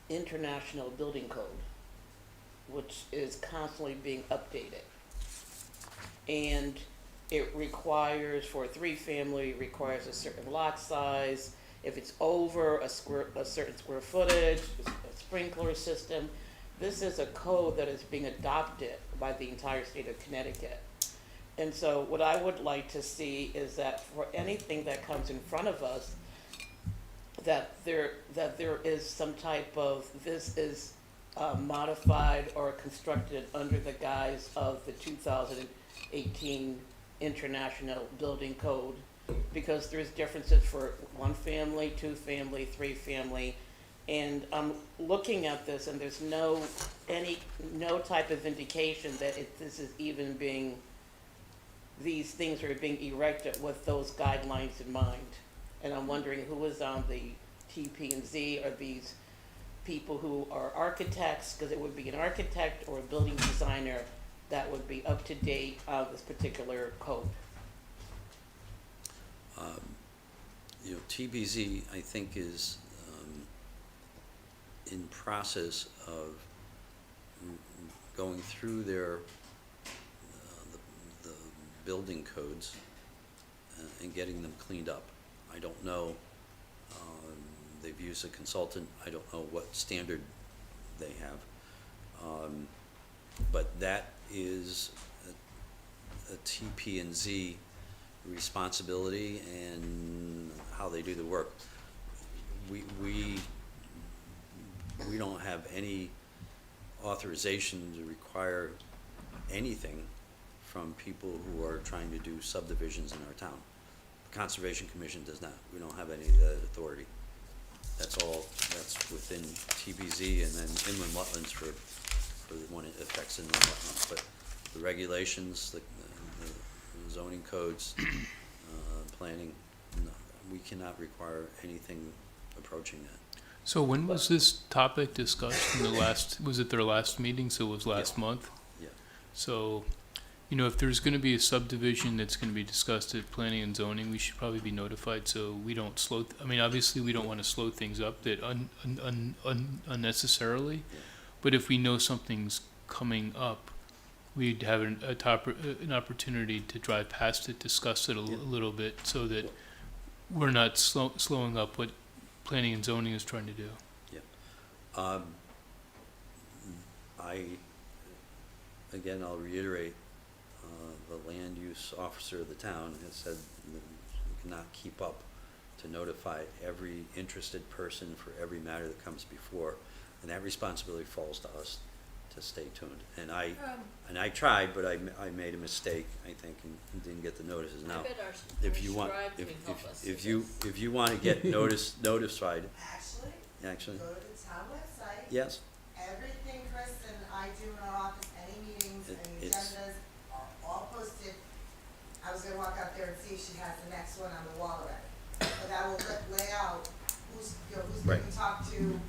international building code, which is constantly being updated. And it requires, for a 3-family, requires a certain lot size. If it's over a certain square footage, a sprinkler system. This is a code that is being adopted by the entire state of Connecticut. And so what I would like to see is that for anything that comes in front of us, that there is some type of, this is modified or constructed under the guise of the 2018 International Building Code, because there's differences for 1-family, 2-family, 3-family. And I'm looking at this, and there's no type of indication that this is even being, these things are being erected with those guidelines in mind. And I'm wondering who is on the TP&Z. Are these people who are architects? Because it would be an architect or a building designer that would be up to date on this particular code. You know, TBZ, I think, is in process of going through their the building codes and getting them cleaned up. I don't know. They've used a consultant. I don't know what standard they have. But that is a TP&Z responsibility and how they do the work. We don't have any authorization to require anything from people who are trying to do subdivisions in our town. The Conservation Commission does not. We don't have any of that authority. That's within TBZ, and then inland wetlands for the one it affects inland wetlands. But the regulations, the zoning codes, planning, no, we cannot require anything approaching that. So when was this topic discussed in the last, was it their last meeting, so it was last month? Yeah. So, you know, if there's gonna be a subdivision that's gonna be discussed at planning and zoning, we should probably be notified so we don't slow, I mean, obviously, we don't wanna slow things up that unnecessarily. But if we know something's coming up, we'd have an opportunity to drive past it, discuss it a little bit, so that we're not slowing up what planning and zoning is trying to do. Again, I'll reiterate, the land use officer of the town has said that we cannot keep up to notify every interested person for every matter that comes before, and that responsibility falls to us to stay tuned. And I tried, but I made a mistake, I think, and didn't get the notices. I Now, bet our if you want, scribe can help us with this. if you want to get notified, Actually, go to the town website. yes, Everything Chris and I do in our office, any meetings, any It's- agendas, are all posted. I was gonna walk out there and see if she has the next one on the wall already. But that will lay out who's Right. being talked to.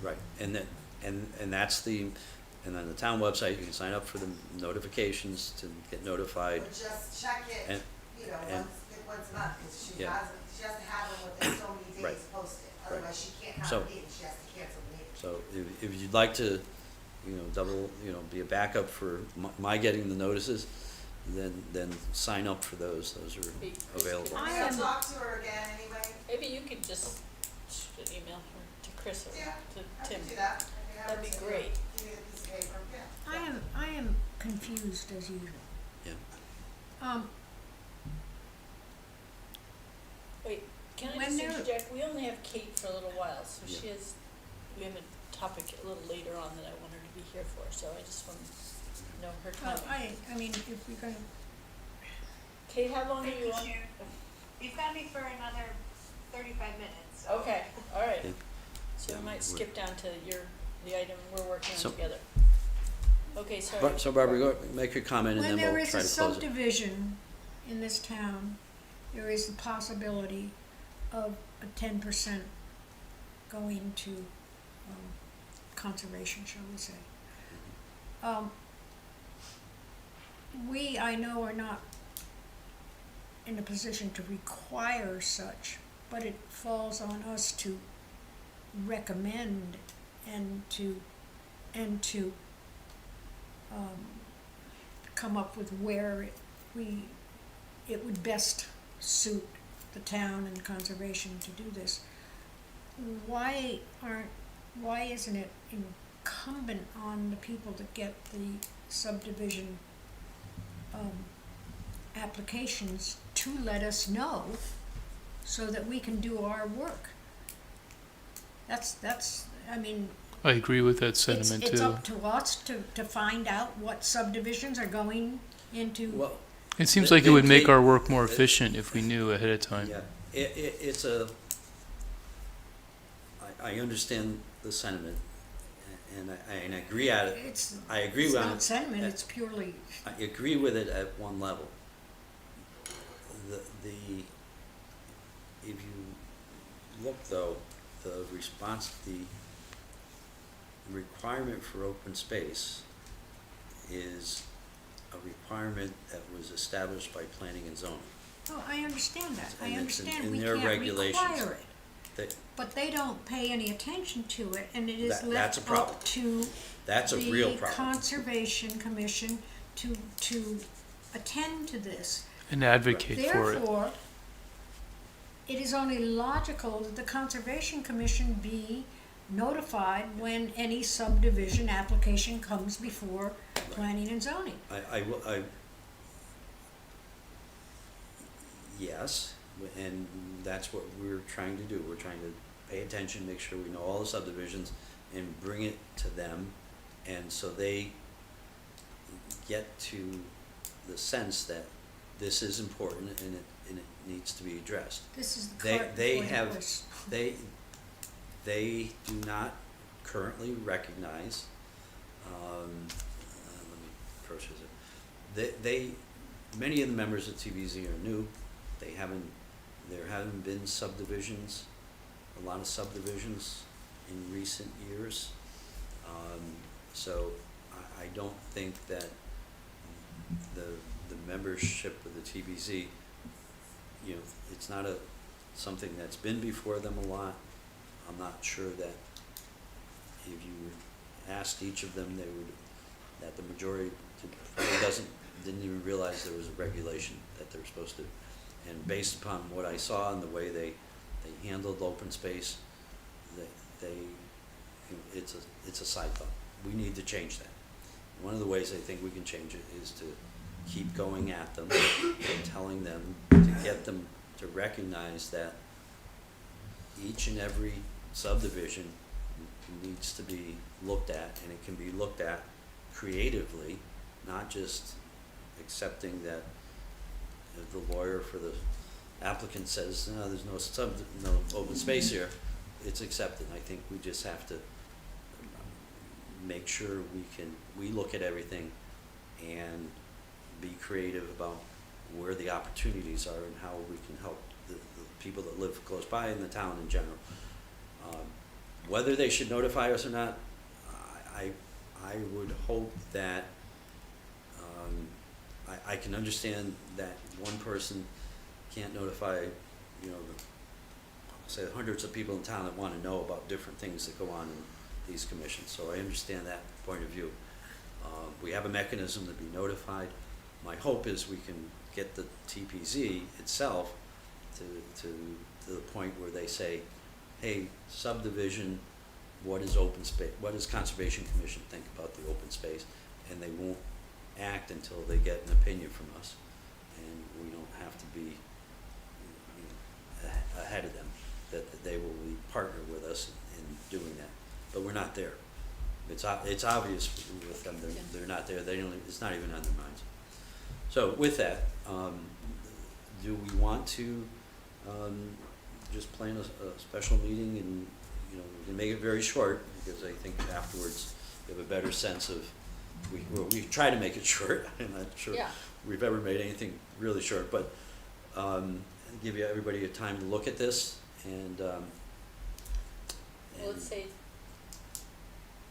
right, and then, and that's the, and on the town website, you can sign up for the notifications to get notified. Or just check it, And- you know, and- once a month, because she Yeah. has to have them within so many Right. days posted. Otherwise, she can't have So- a meeting, she has to cancel the meeting. So if you'd like to, be a backup for my getting the notices, then sign up for those are Maybe Chris available. could- I I'll am- talk to her again anyway. Maybe you could just shoot an email to Chris or Yeah, to I Tim. can do that. I can have That'd her be say, great. Give me the piece of paper, yeah. I am confused as usual. Yeah. Wait, can I When just they're- interject? We only have Kate for a little while, so Yeah. we have a topic a little later on that I want her to be here for, so I just want to know her Well, timing. I mean, if we're gonna, Kate, how long are you on? You've got me for another 35 minutes. So. Okay, all right. Yeah. So we Yeah, might we're- skip down to the item we're working on So- together. Okay, sorry. So Barbara, go, make your comment and when then there we'll is try a to close it. subdivision in this town, there is the possibility of a 10% going to conservation, shall we say. We, I know, are not in a position to require such, but it falls on us to recommend and to come up with where it would best suit the town and conservation to do this. Why isn't it incumbent on the people that get the subdivision applications to let us know so that we can do our work? I mean, I agree with that sentiment it's too. up to us to find out what subdivisions are going into. Well, It seems They- like it would make they- our work more efficient if we knew ahead of time. yeah, I understand the sentiment, and I agree at it. It's I agree it's with not it. sentiment, it's purely, I agree with it at one level. If you look though, the requirement for open space is a requirement that was established by planning and zoning. oh, I understand that, I And it's understand in we their can't regulations. require it. That, But they don't pay any attention to it, and it is That's left a problem. up to that's a real the problem. Conservation Commission to attend to this. And advocate for it. Therefore, it is only logical that the Conservation Commission be notified when any subdivision application comes before planning and zoning. Yes, and that's what we're trying to do. We're trying to pay attention, make sure we know all the subdivisions, and bring it to them, and so they get to the sense that this is important and it needs to be addressed. This is the They- cart they before the have- horse. They do not currently recognize, let me process it. Many of the members of TVZ are new. There haven't been subdivisions, a lot of subdivisions in recent years. So I don't think that the membership of the TBZ, you know, it's not something that's been before them a lot. I'm not sure that if you asked each of them, that the majority probably didn't even realize there was a regulation that they were supposed to. And based upon what I saw and the way they handled open space, it's a side thought. We need to change that. One of the ways I think we can change it is to keep going at them and telling them, to get them to recognize that each and every subdivision needs to be looked at, and it can be looked at creatively, not just accepting that the lawyer for the applicant says, no, there's no open space here. It's accepted. I think we just have to make sure we look at everything and be creative about where the opportunities are and how we can help the people that live close by in the town in general. Whether they should notify us or not, I would hope that I can understand that one person can't notify, you know, say hundreds of people in town that want to know about different things that go on in these commissions. So I understand that point of view. We have a mechanism to be notified. My hope is we can get the TPZ itself to the point where they say, hey, subdivision, what is open space? What does Conservation Commission think about the open space? And they won't act until they get an opinion from us, and we don't have to be ahead of them. That they will partner with us in doing that, but we're not there. It's obvious with them they're not there. It's not even on their minds. So with that, do we want to just plan a special meeting, and you know, we can make it very short, because I think afterwards we have a better sense of, we try to make it short. I'm not sure we've ever made anything really short, but give everybody a time to look at this, and Well, let's say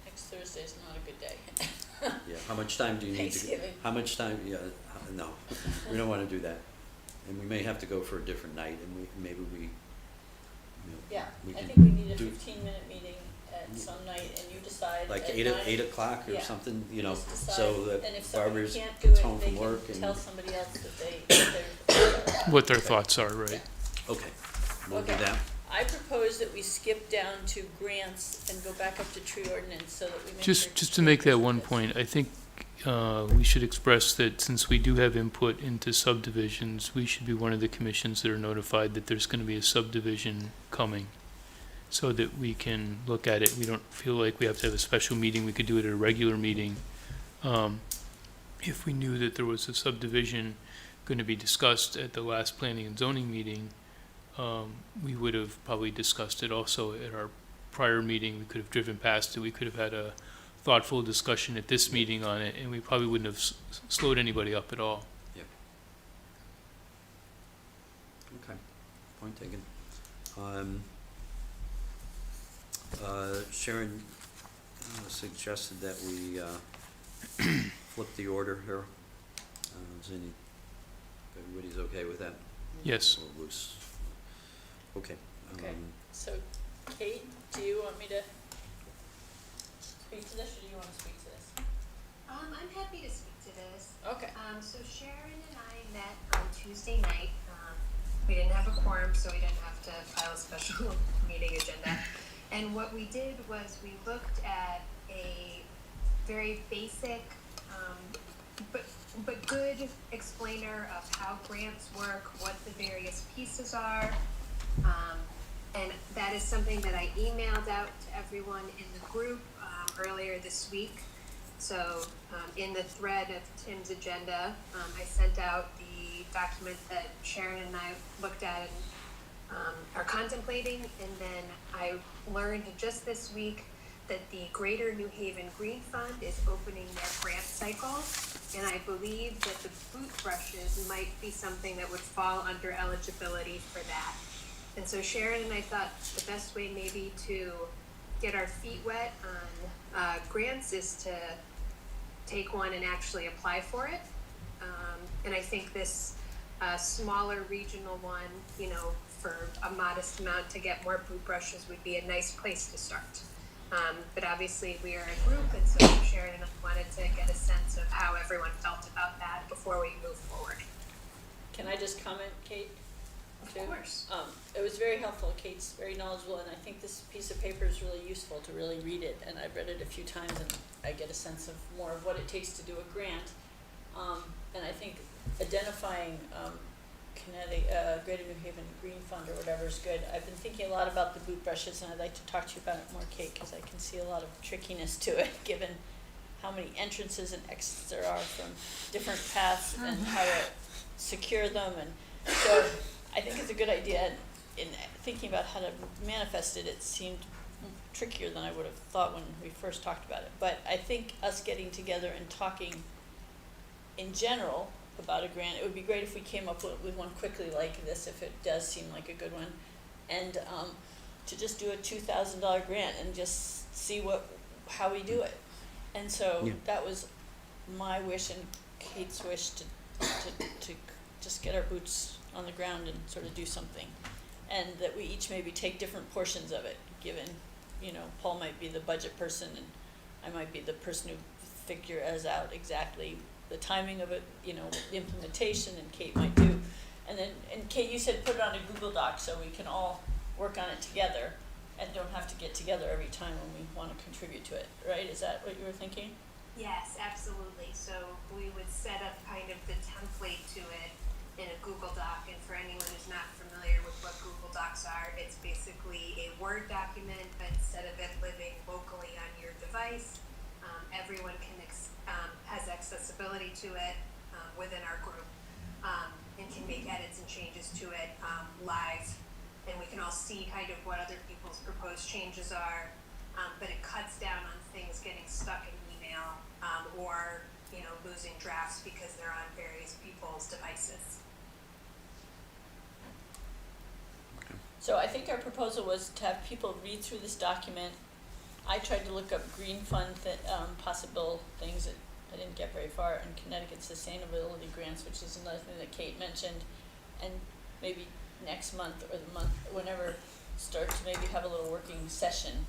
next Thursday's not a good day. yeah, how much time do you need to? Thanksgiving. How much time? Yeah, no, we don't want to do that, and we may have to go for a different night, and maybe we. You know, Yeah, we I can think we need a do 15-minute meeting at some night, and you decide like at 8 o'clock or Yeah. something, you know, Just decide, so that and if somebody Barbara's can't do gets it, home they from can work and. tell somebody else that they're. What their thoughts are, right? Okay, we'll do Okay. that. I propose that we skip down to grants and go back up to tree ordinance so that we make sure. Just to make that one point, I think we should express that since we do have input into subdivisions, we should be one of the commissions that are notified that there's going to be a subdivision coming, so that we can look at it. We don't feel like we have to have a special meeting. We could do it at a regular meeting. If we knew that there was a subdivision going to be discussed at the last planning and zoning meeting, we would have probably discussed it also at our prior meeting. We could have driven past it. We could have had a thoughtful discussion at this meeting on it, and we probably wouldn't have slowed anybody up at all. Okay, point taken. Sharon suggested that we flip the order here. Everybody's okay with that? Yes. Or loose? Okay. Okay. So, Kate, do you want me to speak to this, or do you want to speak to this? I'm happy to speak to this. Okay. So Sharon and I met on Tuesday night. We didn't have a quorum, so we didn't have to file a special meeting agenda. And what we did was we looked at a very basic, but good explainer of how grants work, what the various pieces are. And that is something that I emailed out to everyone in the group earlier this week. So in the thread of Tim's agenda, I sent out the document that Sharon and I looked at and are contemplating. And then I learned just this week that the Greater New Haven Green Fund is opening their grant cycle. And I believe that the boot brushes might be something that would fall under eligibility for that. And so Sharon and I thought the best way maybe to get our feet wet on grants is to take one and actually apply for it. And I think this smaller regional one, you know, for a modest amount to get more boot brushes would be a nice place to start. But obviously we are a group, and so Sharon and I wanted to get a sense of how everyone felt about that before we move forward. Can I just comment, Kate? Of too? course. It was very helpful. Kate's very knowledgeable, and I think this piece of paper is really useful to really read it. And I've read it a few times, and I get a sense of more of what it takes to do a grant. And I think identifying Greater New Haven Green Fund or whatever is good. I've been thinking a lot about the boot brushes, and I'd like to talk to you about it more, Kate, because I can see a lot of trickiness to it, given how many entrances and exits there are from different paths and how to secure them. And so I think it's a good idea. And in thinking about how to manifest it, it seemed trickier than I would have thought when we first talked about it. But I think us getting together and talking in general about a grant, it would be great if we came up with one quickly like this, if it does seem like a good one, and to just do a $2,000 grant and just see how we do it. And so Yeah. that was my wish and Kate's wish to just get our boots on the ground and sort of do something, and that we each maybe take different portions of it, given, you know, Paul might be the budget person and I might be the person who figures out exactly the timing of it, you know, the implementation, and Kate might do. And Kate, you said put it on a Google Doc so we can all work on it together and don't have to get together every time when we want to contribute to it, right? Is that what you were thinking? Yes, absolutely. So we would set up kind of the template to it in a Google Doc, and for anyone who's not familiar with what Google Docs are, it's basically a Word document, but instead of it living locally on your device, everyone has accessibility to it within our group, and can make edits and changes to it live, and we can all see kind of what other people's proposed changes are, but it cuts down on things getting stuck in email, or, you know, losing drafts because they're on various people's devices. So I think our proposal was to have people read through this document. I tried to look up green fund possible things that I didn't get very far, and Connecticut sustainability grants, which is another thing that Kate mentioned, and maybe next month or the month, whenever, start to maybe have a little working session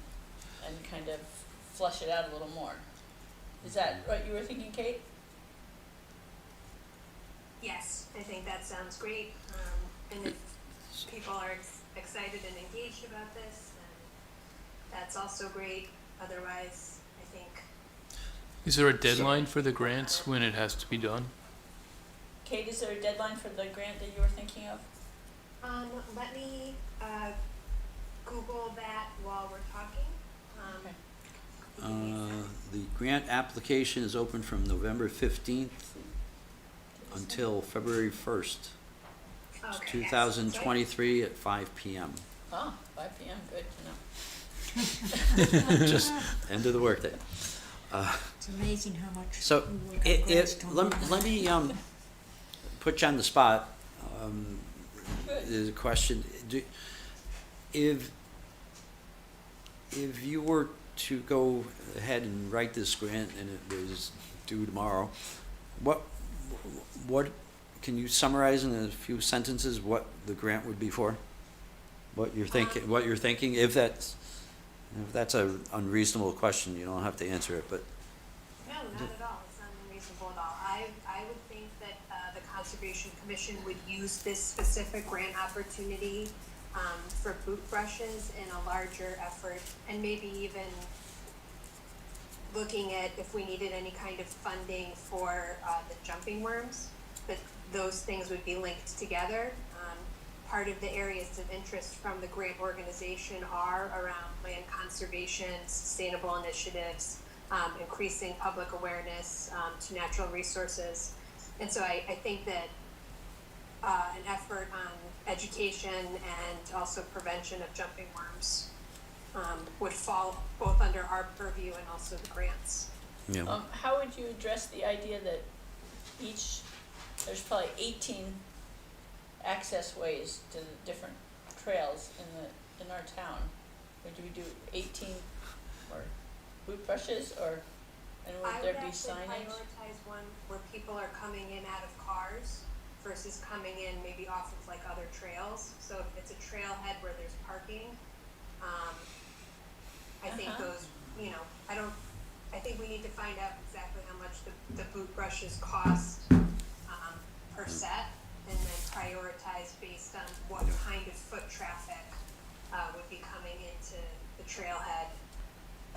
and kind of flush it out a little more. Is that what you were thinking, Kate? Yes, I think that sounds great, and if people are excited and engaged about this, then that's also great. Otherwise, I think. Is there a deadline for the grants when it has to be done? Kate, is there a deadline for the grant that you were thinking of? Let me Google that while we're talking. Okay. The grant application is open from November 15th until February 1st, Okay, 2023 at 5 p.m. Oh, 5 p.m., good to know. Just end of the workday. It's amazing how much So, we work on grants to let me put you on the spot. Good. There's a question. If you were to go ahead and write this grant and it was due tomorrow, what can you summarize in a few sentences what the grant would be for? What you're thinking, if that's a unreasonable question, you don't have to answer it, but No, not at all. It's not unreasonable at all. I would think that the Conservation Commission would use this specific grant opportunity for boot brushes in a larger effort, and maybe even looking at if we needed any kind of funding for the jumping worms, that those things would be linked together. Part of the areas of interest from the grant organization are around land conservation, sustainable initiatives, increasing public awareness to natural resources. And so I think that an effort on education and also prevention of jumping worms would fall both under our purview and also the grants. yeah. How would you address the idea that there's probably 18 access ways to the different trails in our town? Or do we do 18 or boot brushes, or And I would would there be actually signage? prioritize one where people are coming in out of cars versus coming in maybe off of like other trails. So if it's a trailhead where there's parking, I think Uh-huh. those, I think we need to find out exactly how much the boot brushes cost, per set, and then prioritize based on what kind of foot traffic, would be coming into the trailhead.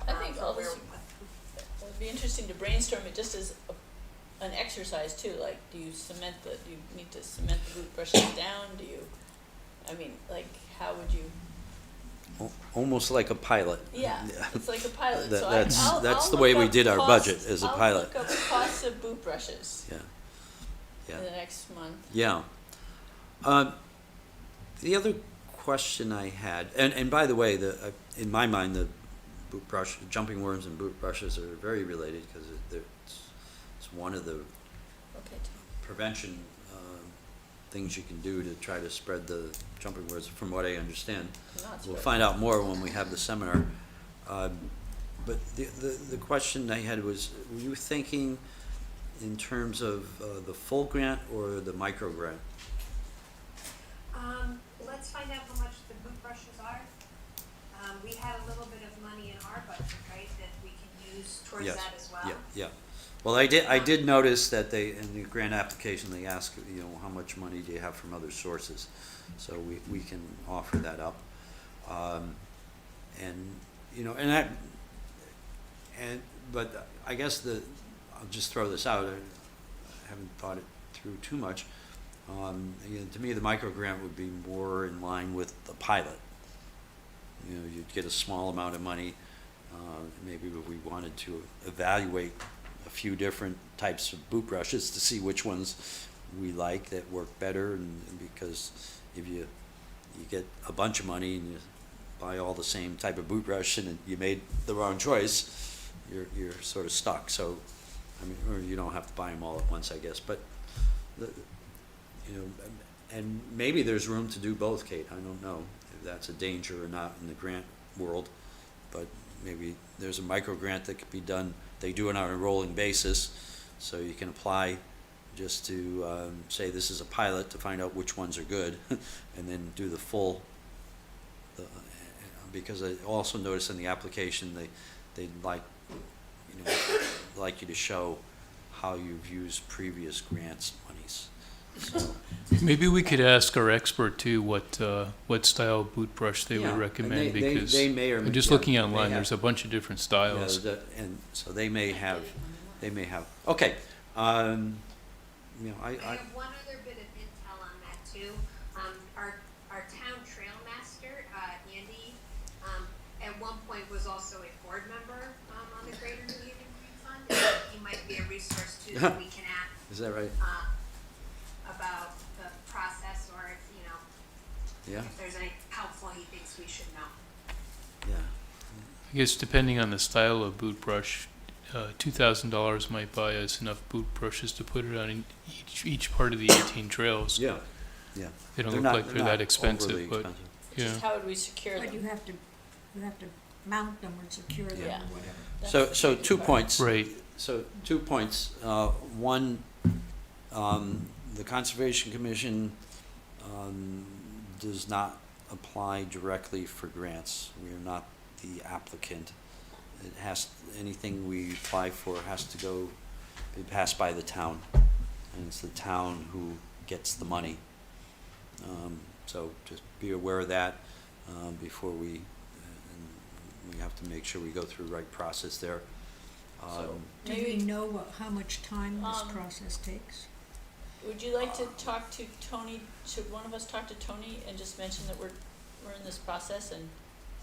I think for all where this, we put- it'd be interesting to brainstorm it just as an exercise too, like, do you need to cement the boot brushes down, how would you? Almost like a pilot. Yeah, it's like a pilot, That- so that's- that's I'll the way look we up did our budget, costs- as a pilot. I'll look up costs of boot brushes Yeah, yeah. in the next month. Yeah. The other question I had, and by the way, in my mind, the boot brush, jumping worms and boot brushes are very related because it's one of the Okay, prevention things you can do to try to spread the jumping worms, from what I understand. not We'll spread. find out more when we have the seminar. But the question I had was, were you thinking in terms of the full grant or the micro grant? Let's find out how much the boot brushes are. We had a little bit of money in our budget, right, that we can use towards Yes. that as well. Yeah, yeah. Well, I did notice that in the grant application, they ask, how much money do you have from other sources? So we can offer that up. But I guess I'll just throw this out, I haven't thought it through too much. To me, the micro grant would be more in line with the pilot. You'd get a small amount of money, maybe if we wanted to evaluate a few different types of boot brushes to see which ones we like that work better, and because if you get a bunch of money and you buy all the same type of boot brush and you made the wrong choice, you're sort of stuck. So, or you don't have to buy them all at once, I guess, but and maybe there's room to do both, Kate. I don't know if that's a danger or not in the grant world, but maybe there's a micro grant that could be done. They do it on a rolling basis, so you can apply just to say this is a pilot to find out which ones are good, and then do the full. Because I also noticed in the application they'd like you to show how you've used previous grants monies. So, Maybe we could ask our expert too what style boot brush they Yeah, would recommend, and because they may or may, I'm just yeah, looking may online, have- there's a bunch of different styles. Yeah, and so they may have. Okay. I I have one other bit of intel on that too. Our town trail master, Andy, at one point was also a board member, on the Greater New Haven Green Fund. He might be a resource too that we can ask, is that right? about the process, or if, Yeah. if there's any helpful he thinks we should know. Yeah. I guess depending on the style of boot brush, $2,000 might buy us enough boot brushes to put it on each part of the 18 trails. Yeah. Yeah. They don't They're look not- like they're not that expensive, overly but expensive. yeah. Just how would we secure But them? you have to mount them or secure them Yeah. or whatever. That's So the 2 part. points. Right. So 2 points. One, the Conservation Commission does not apply directly for grants. We are not the applicant. Anything we apply for has to be passed by the town, and it's the town who gets the money. So just be aware of that before we have to make sure we go through the right process there. So Do we maybe, know how much time this Um, process takes? would you like to talk to Tony, should one of us talk to Tony and just mention that we're in this process, and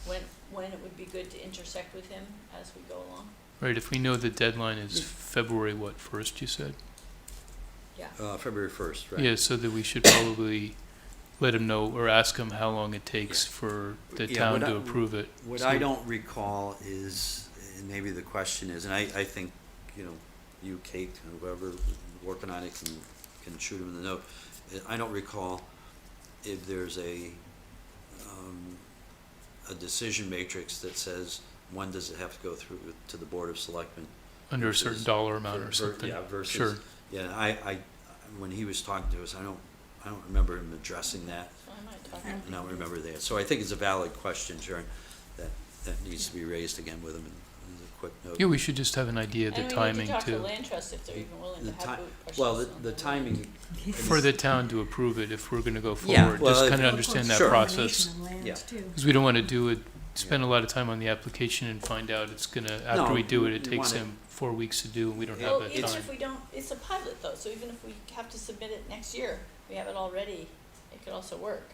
when it would be good to intersect with him as we go along? Right, if we know the deadline is February, 1st, you said? Yeah. February 1st, right? Yeah, so that we should probably let him know or ask him how long it takes Yeah. for the Yeah, town what to I- approve it. What So- I don't recall is, and maybe the question is, and I think, you, Kate, and whoever working on it can shoot him in the note. I don't recall if there's a decision matrix that says when does it have to go through to the Board of Selectmen under a certain versus- dollar amount or ver- something. Yeah, versus. Sure. Yeah, when he was talking to us, I don't remember him addressing that. So I might talk. Yeah. I don't remember that. So I think it's a valid question, Sharon, that needs to be raised again with him as a quick note. Yeah, we should just have an idea of the And timing we need to talk to to, Land Trust if they're even willing The to ti- have boot brushes. Well, on the their timing. for the town to approve it if we're gonna go Yeah, forward, well, just if- kinda Well, understand that Sure. process. Combination of lands, Yeah. too. Because we don't wanna do it, spend a lot of time on the application and find out it's gonna, after No, we do it, you it takes want it- them 4 weeks to do, and we don't Yeah. Well, have that even time. if we don't, it's a pilot though, so even if we have to submit it next year, we have it all ready, it could also work.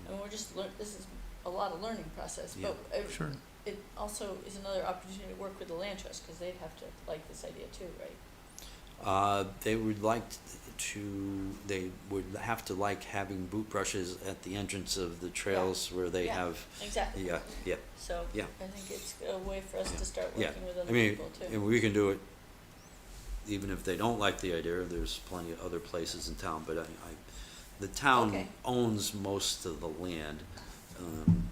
And we're just this is a lot of learning process, Yeah. but Sure. it also is another opportunity to work with the Land Trust, cause they'd have to like this idea too, right? They would like they would have to like having boot brushes at the entrance of the trails where they Yeah. have, Exactly. yeah, So, Yeah. I think it's a way for us to start yeah. working with I other mean, people too. and we can do it, even if they don't like the idea, there's plenty of other places in town, but the town Okay. owns most of the land.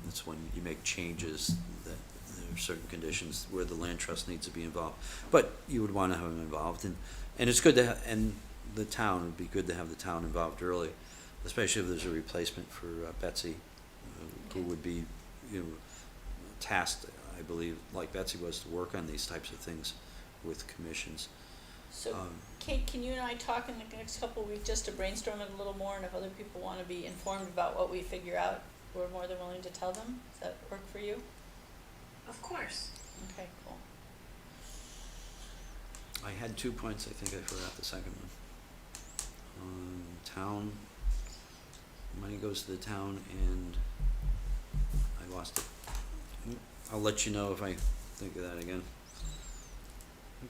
It's when you make changes that there are certain conditions where the land trust needs to be involved. But you would wanna have them involved, and it's good to and the town, it'd be good to have the town involved early, especially if there's a replacement for Betsy, who Okay. would be, tasked, I believe, like Betsy was, to work on these types of things with commissions. So, Um, Kate, can you and I talk in the next couple of weeks just to brainstorm it a little more, and if other people wanna be informed about what we figure out, we're more than willing to tell them? Does that work for you? Of course. Okay, cool. I had 2 points, I think I forgot the second one. Town, money goes to the town, and I lost it. I'll let you know if I think of that again.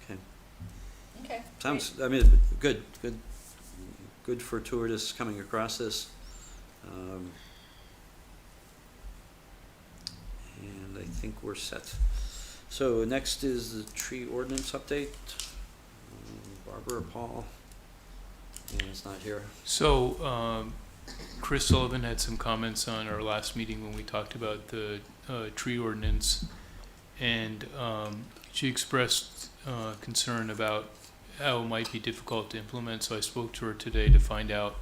Okay, Okay. sounds, I mean, good fortuitous coming across this. And I think we're set. So next is the tree ordinance update. Barbara, Paul, Ian's not here. So, Chris Sullivan had some comments on our last meeting when we talked about the tree ordinance, and she expressed concern about how it might be difficult to implement, so I spoke to her today to find out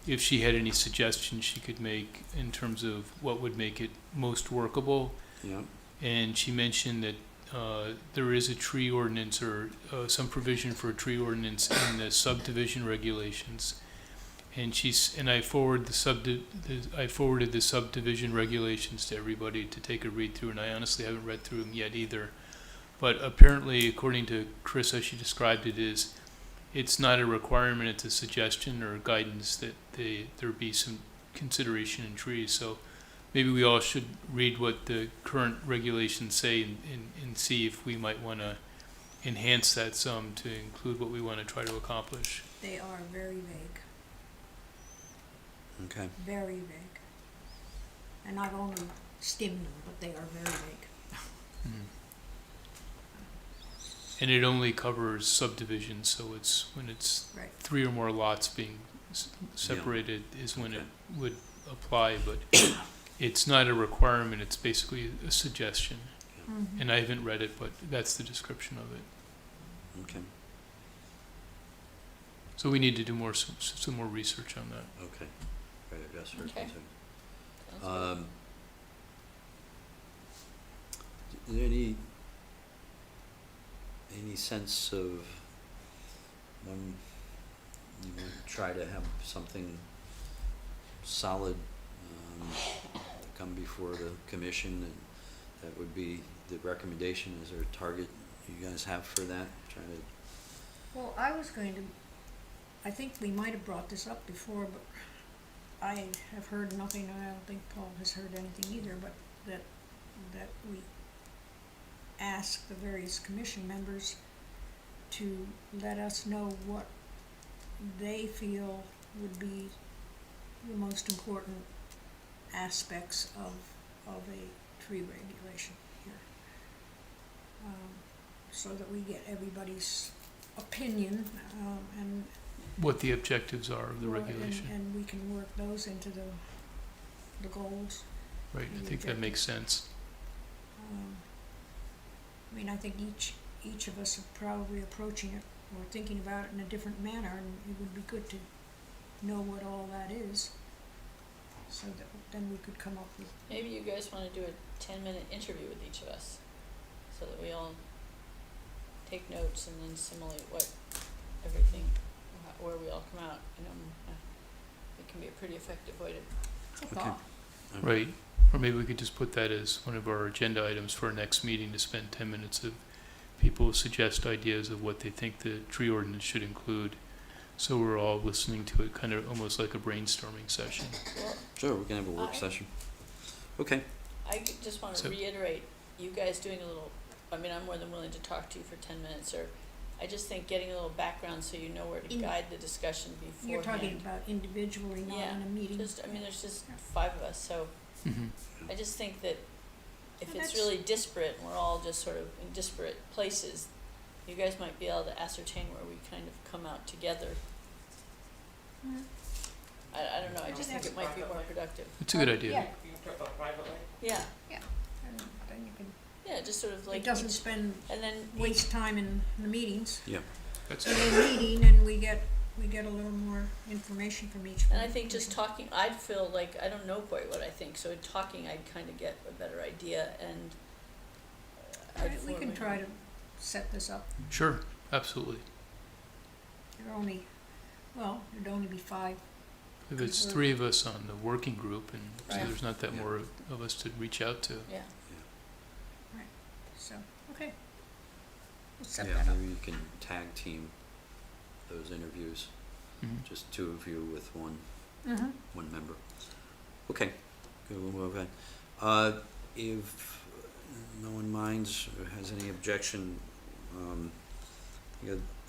if she had any suggestions she could make in terms of what would make it most workable. Yeah, And she mentioned that there is a tree ordinance or some provision for a tree ordinance in the subdivision regulations. And I forwarded the subdivision regulations to everybody to take a read through, and I honestly haven't read through them yet either. But apparently, according to Chris, as she described it, it's not a requirement, it's a suggestion or guidance that there be some consideration in trees. So maybe we all should read what the current regulations say and see if we might want to enhance that some to include what we want to try to accomplish. They are very vague, okay. very vague. And I've only skimmed them, but they are very vague. And it only covers subdivisions, so it's when it's Right. 3 or more lots being separated is when it Okay. would apply, but it's not a requirement, it's basically a suggestion. Mhm. And I haven't read it, but that's the description of it. Okay, So we need to do some more research on that. okay. Right, I guess her Okay. concern. Sounds good. Is there any sense of when you would try to have something solid come before the commission, and that would be the recommendation? Is there a target you guys have for that? Trying to, Well, I think we might have brought this up before, but I have heard nothing, and I don't think Paul has heard anything either, but that we ask the various commission members to let us know what they feel would be the most important aspects of a tree regulation here. So that we get everybody's opinion, and What the objectives are of the well, regulation. and we can work those into the goals. Right, I think that makes sense. I mean, I think each of us are probably approaching it or thinking about it in a different manner, and it would be good to know what all that is, so that then we could come up with, Maybe you guys wanna do a 10-minute interview with each of us, so that we all take notes and then assimilate what, everything, where we all come out, it can be a pretty effective way to, Okay. Right, or maybe we could just put that as one of our agenda items for our next meeting, to spend 10 minutes of people suggest ideas of what they think the tree ordinance should include. So we're all listening to it, kind of almost like a brainstorming session. well, Sure, we can have a work I- session. Okay, just wanna So- reiterate, you guys doing a little, I'm more than willing to talk to you for 10 minutes, or I just think getting a little background so you know where to In- guide the discussion beforehand. you're talking about individually, not Yeah, in a meeting. there's just 5 of us, so Mhm. I just think that if And it's that's- really disparate and we're all just sort of in disparate places, you guys might be able to ascertain where we kind of come out together. Mm. I don't know, I just think That's- it might be more productive. It's a good idea. Yeah, You can talk about privately? Yeah, and then you can, yeah, just sort of like. it doesn't each- spend, And then waste time in the meetings. That's In a meeting, and we get a little more information from each one. And I think just talking, I'd feel like, I don't know quite what I think, so in talking, I'd kind of get a better idea, and I'd We can form try a- to set this up. Sure, absolutely. There are only, well, there'd only be 5. If it's We're- 3 of us on the working group, and so Right. there's not that Yeah. more of us to reach out to. Yeah, So, okay. We'll set yeah, that up. maybe you can tag team those interviews, Mhm. just 2 of you with one Mm-hmm. member. Okay, good, we'll move on. If no one minds or has any objection,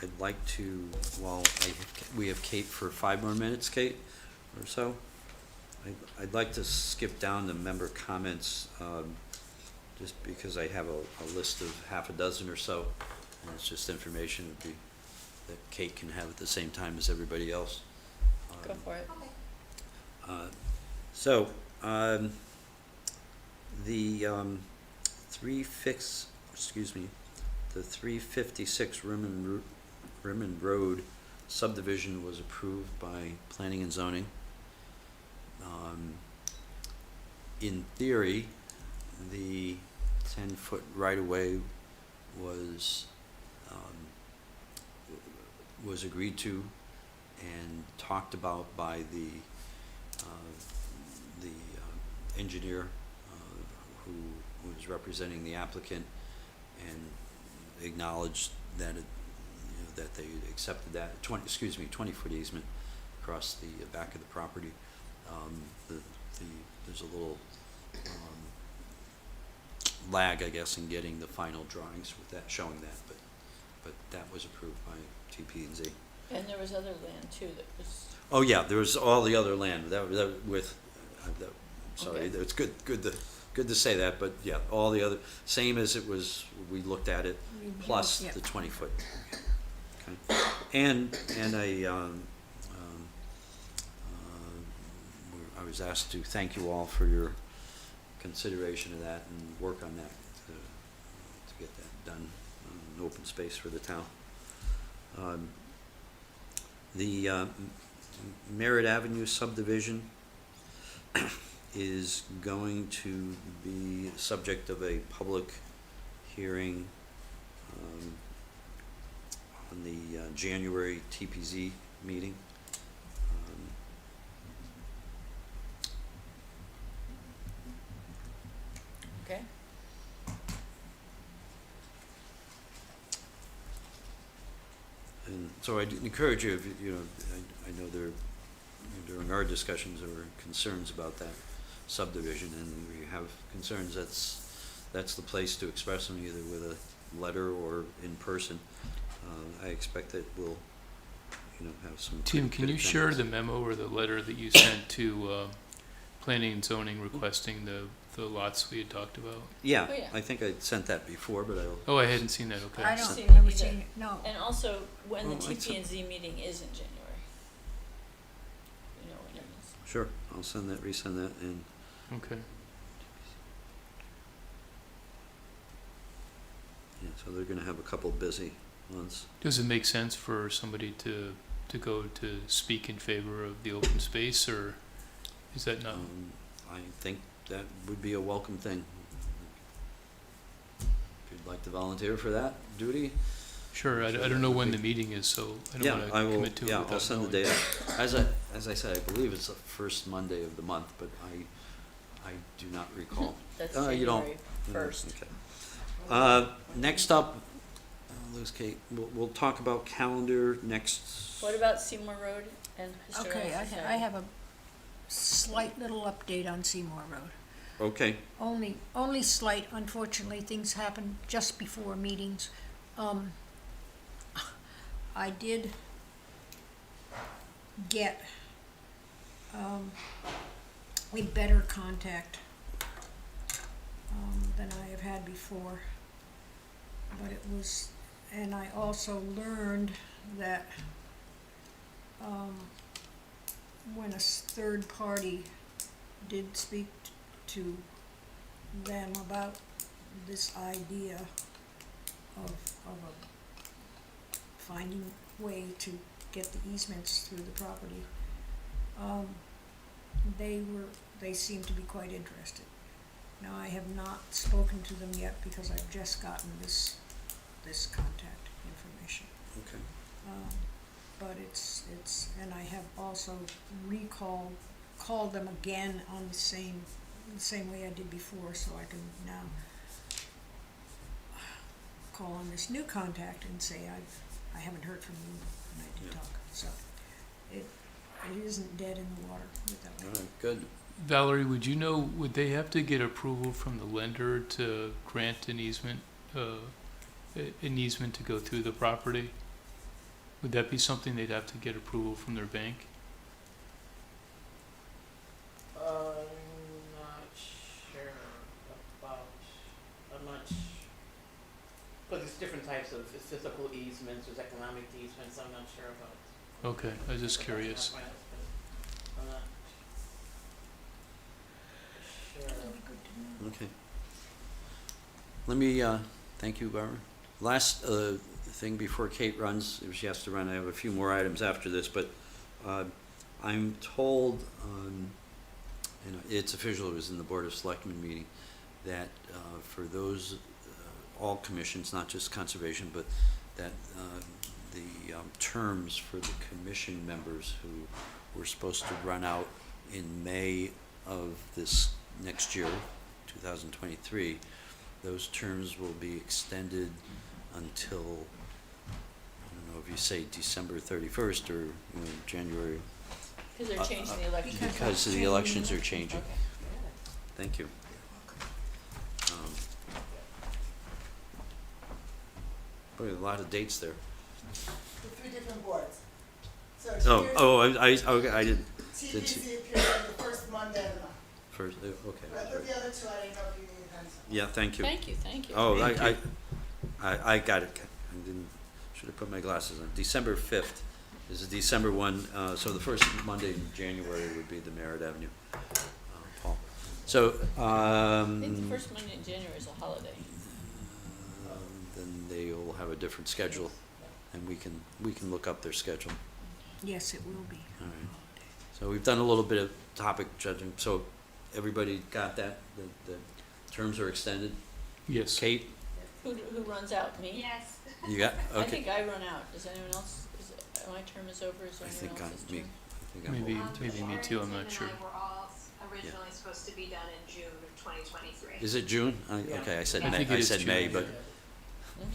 I'd like to, we have Kate for 5 more minutes, Kate, or so. I'd like to skip down the member comments, just because I have a list of half a dozen or so, and it's just information that Kate can have at the same time as everybody else. go for it. Okay. So, the 356 Rimmon Road subdivision was approved by Planning and Zoning. In theory, the 10-foot right-of-way was agreed to and talked about by the engineer who was representing the applicant, and acknowledged that that they accepted that 20-foot easement across the back of the property. There's a little lag, I guess, in getting the final drawings with that, showing that, but that was approved by TP&Z. And there was other land too that was, Oh, yeah, there was all the other land, sorry, Okay. it's good to say that, but yeah, all the other, same as it was, we looked at it, plus Yeah. the 20-foot. Okay. And I was asked to thank you all for your consideration of that and work on that to get that done, in open space for the town. The Merritt Avenue subdivision is going to be subject of a public hearing on the January TPZ meeting. okay? And so I'd encourage you, if you know, I know during our discussions, there were concerns about that subdivision, and we have concerns, that's the place to express them, either with a letter or in person. I expect that we'll, have some. Tim, pretty can good you share attendance. the memo or the letter that you sent to Planning and Zoning requesting the lots we had talked about? Yeah, Oh, yeah. I think I sent that before, but I'll. Oh, I hadn't seen that, okay. I Seen don't it remember either. seeing it, no. And also, when the Oh, it's a- TP&Z meeting is in January. You know when it is. Sure, I'll resend that, and Okay. Yeah, so they're gonna have a couple busy months. Does it make sense for somebody to go to speak in favor of the open space, or is that not? I think that would be a welcome thing. If you'd like to volunteer for that duty. Sure, I don't know when the meeting is, so I Yeah, don't I wanna will, commit to it yeah, without I'll send the knowing. date out. As I said, I believe it's the first Monday of the month, but I do not recall. That's You don't- January first. Okay. Next up, Liz Kate, we'll talk about calendar next. What about Seymour Road and Historical Okay, Society? I have a slight little update on Seymour Road. Okay, Only slight, unfortunately, things happen just before meetings. I did get, a better contact, than I have had before. But it was, and I also learned that, when a third party did speak to them about this idea of finding way to get the easements through the property, they seem to be quite interested. Now, I have not spoken to them yet because I've just gotten this contact information. okay. But it's, and I have also called them again on the same way I did before, so I can now call on this new contact and say, I haven't heard from you, and I did Yeah. talk, so it isn't dead in the water, put it that way. All right, good. Valerie, would you know, would they have to get approval from the lender to grant an easement to go through the property? Would that be something they'd have to get approval from their bank? I'm not but there's different types of physical easements, there's economic easements, I'm not sure about. Okay, I was just curious. I'm not sure. That'd be good to know. Okay. Let me, thank you, Barbara. Last thing before Kate runs, if she has to run, I have a few more items after this, but I'm told, and it's official, it was in the Board of Selectmen meeting, that for those, all commissions, not just conservation, but that the terms for the commission members who were supposed to run out in May of this next year, 2023, those terms will be extended until, I don't know if you say December 31st or January, Because they're changing the election. because the elections are changing. Okay. Thank you. Boy, a lot of dates there. The three different boards. So Okay, I didn't, TPC appears on the first Monday of the month. first, But okay. the other two, I didn't know if you needed them. Yeah, thank you. Thank you. Oh, Thank I got it. I didn't, should have put my glasses on. December 5th is the December one, so the first Monday in January would be the Merritt Avenue, Paul. So, I think the first Monday in January is a holiday. then they will have a different schedule, and we can look up their schedule. Yes, it will be. All right. So we've done a little bit of topic judging, so everybody got that? The terms are extended? Yes. Kate, Who runs out? Me? Yes. you got, I okay. think I run out. Does anyone else, my term is over, is I there think anyone else's me. term? I think I'm Maybe- over. maybe me too, I'm not sure. Sharon, Tim, and I were all originally supposed to be done in June of 2023. Is it June? Yeah. Okay, I said I May, think it I is said June, May, yeah. but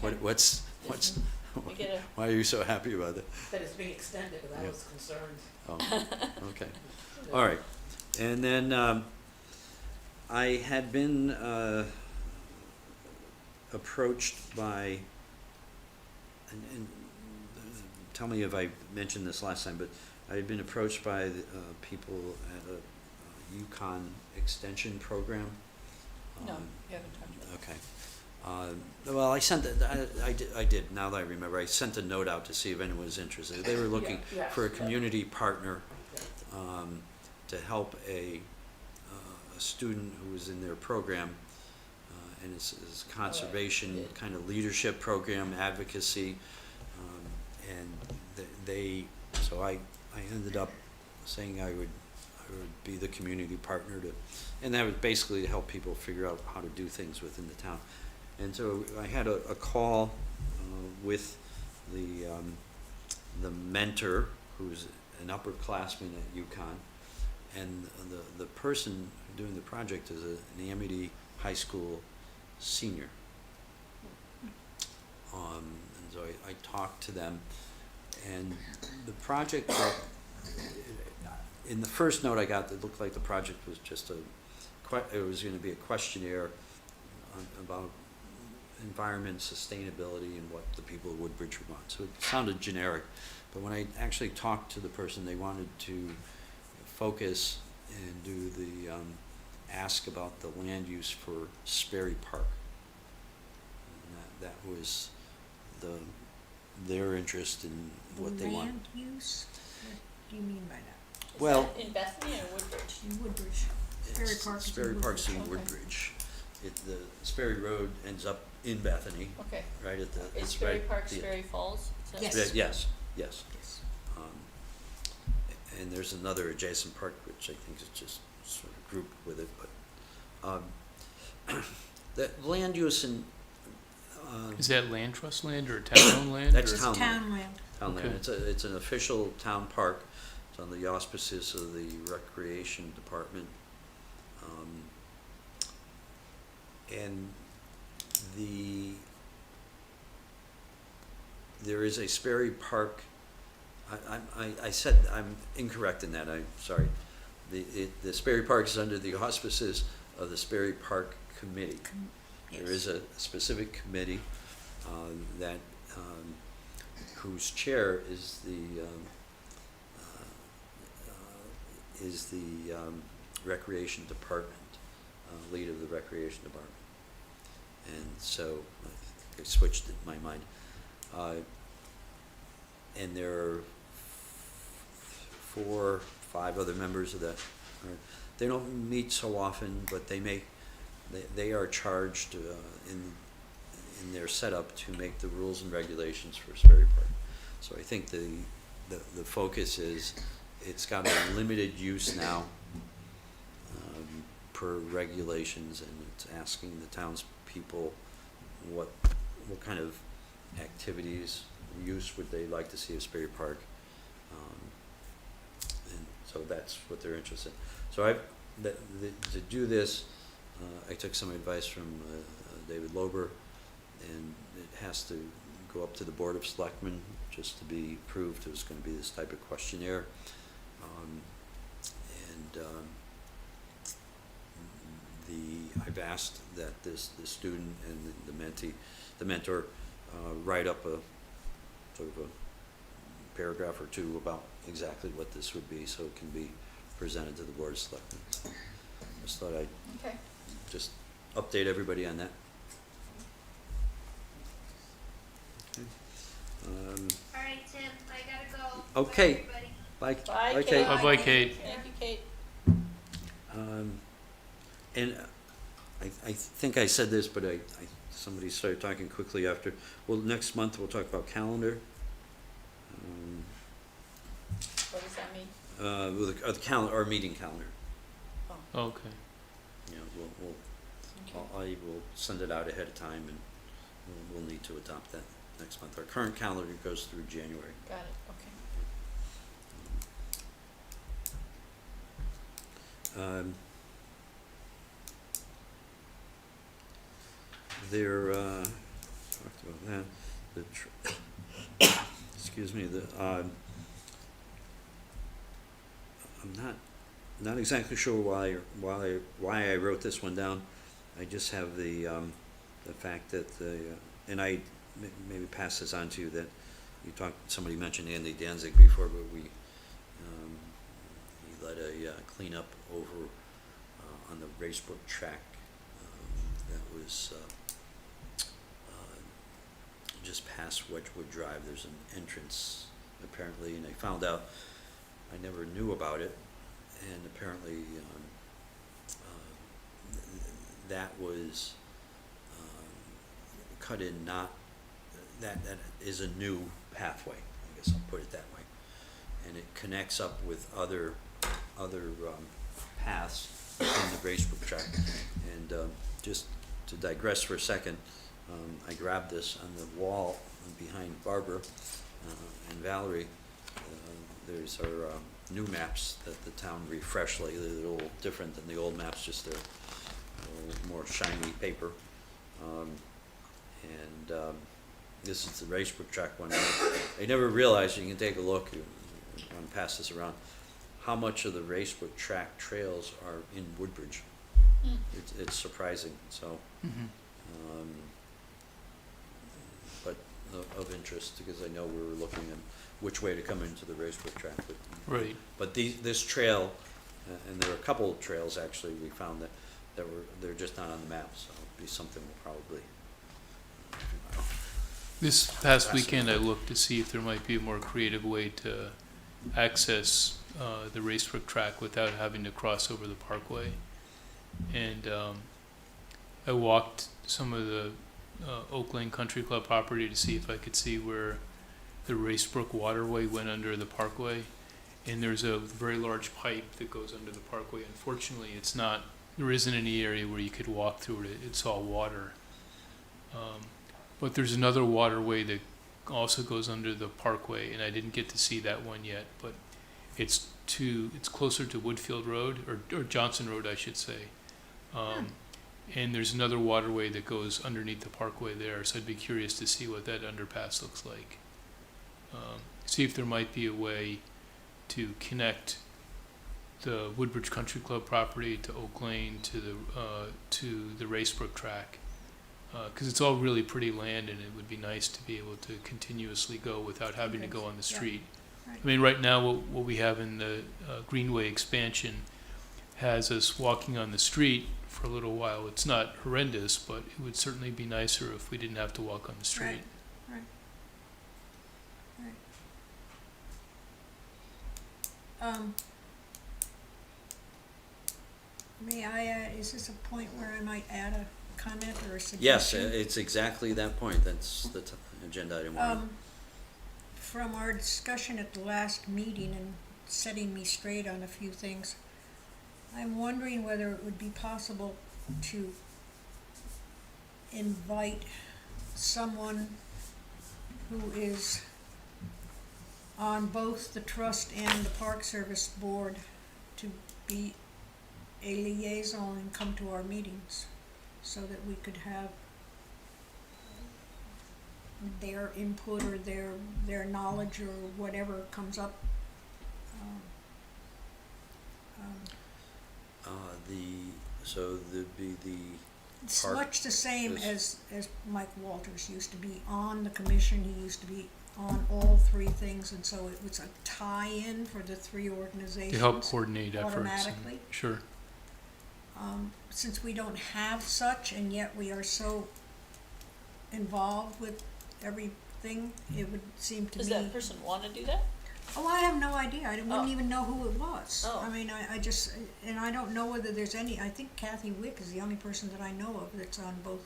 Okay. what's, You get a, why are you so happy about that? That it's being extended, because I Yeah. was concerned. Oh, okay. All right. And then I had been approached by, and tell me if I mentioned this last time, but I had been approached by people at a Yukon extension program. no, Um, you haven't talked about it. Okay. Well, I sent, I did, now that I remember, I sent a note out to see if anyone was interested. They were looking Yeah, for a yes, yeah. community partner to help a student who was in their program and it's conservation, good. kind of leadership program, advocacy, and so I ended up saying I would be the community partner and that was basically to help people figure out how to do things within the town. And so I had a call with the mentor, who's an upperclassman at UConn, and the person doing the project is an Amity High School senior. And so I talked to them, and the project that, in the first note I got, it looked like the project was just it was going to be a questionnaire about environment, sustainability, and what the people of Woodbridge would want. So it sounded generic, but when I actually talked to the person, they wanted to focus and do the ask about the land use for Sperry Park. And that was their interest in what they want. Land use? What do you mean by that? Well- Is that in Bethany or Woodbridge? In Woodbridge. Sperry Park is in Sperry Park's in Woodbridge. Okay. Woodbridge. The Sperry Road ends up in Bethany, Okay. right at the. Is it's Sperry right Park the- Sperry Falls? Is that- Yes. Yes. Yes. And there's another adjacent park which I think is just sort of grouped with it, but the land use in Is that land trust land or town-owned land? That's or- It's town town land. town land. Okay. It's an official town park. It's on the auspices of the Recreation Department. And there is a Sperry Park. I said I'm incorrect in that. I'm sorry. The Sperry Park is under the auspices of the Sperry Park Committee. There is a specific committee that whose chair is the Recreation Department, lead of the Recreation Department. And so I switched in my mind. And there are 4, 5 other members of that. They don't meet so often, but they are charged in their setup to make the rules and regulations for Sperry Park. So I think the focus is it's got a limited use now per regulations, and it's asking the townspeople what kind of activities, use would they like to see of Sperry Park. And so that's what they're interested in. So to do this, I took some advice from David Lober, and it has to go up to the Board of Selectmen just to be approved. It was going to be this type of questionnaire. I've asked that the student and the mentor, write up a sort of a paragraph or two about exactly what this would be, so it can be presented to the Board of Selectmen. So just thought I'd Okay. just update everybody on that. Okay. All right, Tim, I gotta go. Okay. Bye, everybody. Bye. Bye, Kate. Kate. Bye-bye, Kate. Thank you, Kate. And I think I said this, but somebody started talking quickly after. Well, next month we'll talk about calendar. What does that mean? With the calendar, our meeting calendar. Oh, okay. You know, Okay. I will send it out ahead of time, and we'll need to adopt that next month. Our current calendar goes through January. Got it, okay. Talked about that. Excuse me. I'm not exactly sure why I wrote this one down. I just have the fact that and I maybe pass this on to you, that somebody mentioned Andy Danzig before, but he led a cleanup over on the Racebrook track that was just past Wedgewood Drive. There's an entrance apparently, and I found out, I never knew about it, and apparently that was cut in not, that is a new pathway, I guess I'll put it that way. And it connects up with other paths in the Racebrook track. And just to digress for a second, I grabbed this on the wall behind Barbara and Valerie. There's our new maps that the town refreshed lately. They're a little different than the old maps, just a little more shiny paper. This is the Racebrook track one. I never realized, you can take a look, I want to pass this around, how much of the Racebrook track trails are in Woodbridge. Mm. It's surprising, so, but of interest, because I know we were looking at which way to come into the Racebrook track, but. Right. But this trail, and there are a couple of trails actually, we found they're just not on the map, so it'll be something we'll probably. This past weekend, I looked to see if there might be a more creative way to access the Racebrook track without having to cross over the parkway. And I walked some of the Oak Lane Country Club property to see if I could see where the Racebrook waterway went under the parkway. And there's a very large pipe that goes under the parkway. Unfortunately, there isn't any area where you could walk through it. It's all water. But there's another waterway that also goes under the parkway, and I didn't get to see that one yet, but it's closer to Woodfield Road, or Johnson Road, I should say. And there's another waterway that goes underneath the parkway there, so I'd be curious to see what that underpass looks like. See if there might be a way to connect the Woodbridge Country Club property to Oak Lane to the Racebrook track. Because it's all really pretty land, and it would be nice to be able to continuously go without having to go on the Yeah. street. Right. I mean, right now, what we have in the Greenway expansion has us walking on the street for a little while. It's not horrendous, but it would certainly be nicer if we didn't have to walk on the street. Right. May I, is this a point where I might add a comment or a Yes, suggestion? it's exactly that point, that's the agenda item one. From our discussion at the last meeting and setting me straight on a few things, I'm wondering whether it would be possible to invite someone who is on both the trust and the Park Service board to be a liaison and come to our meetings, so that we could have their input or their knowledge or whatever comes up. So there'd be It's Park much the same is- as Mike Walters used to be on the commission, he used to be on all three things, and so it was a tie-in for the three organizations. To help coordinate efforts. and- automatically. Sure. Since we don't have such, and yet we are so involved with everything, it would seem to me. Does that person wanna do that? Oh, I have no idea. I wouldn't Oh. even know who it was. Oh. I mean, I just, and I don't know whether there's any, I think Kathy Wick is the only person that I know of that's on both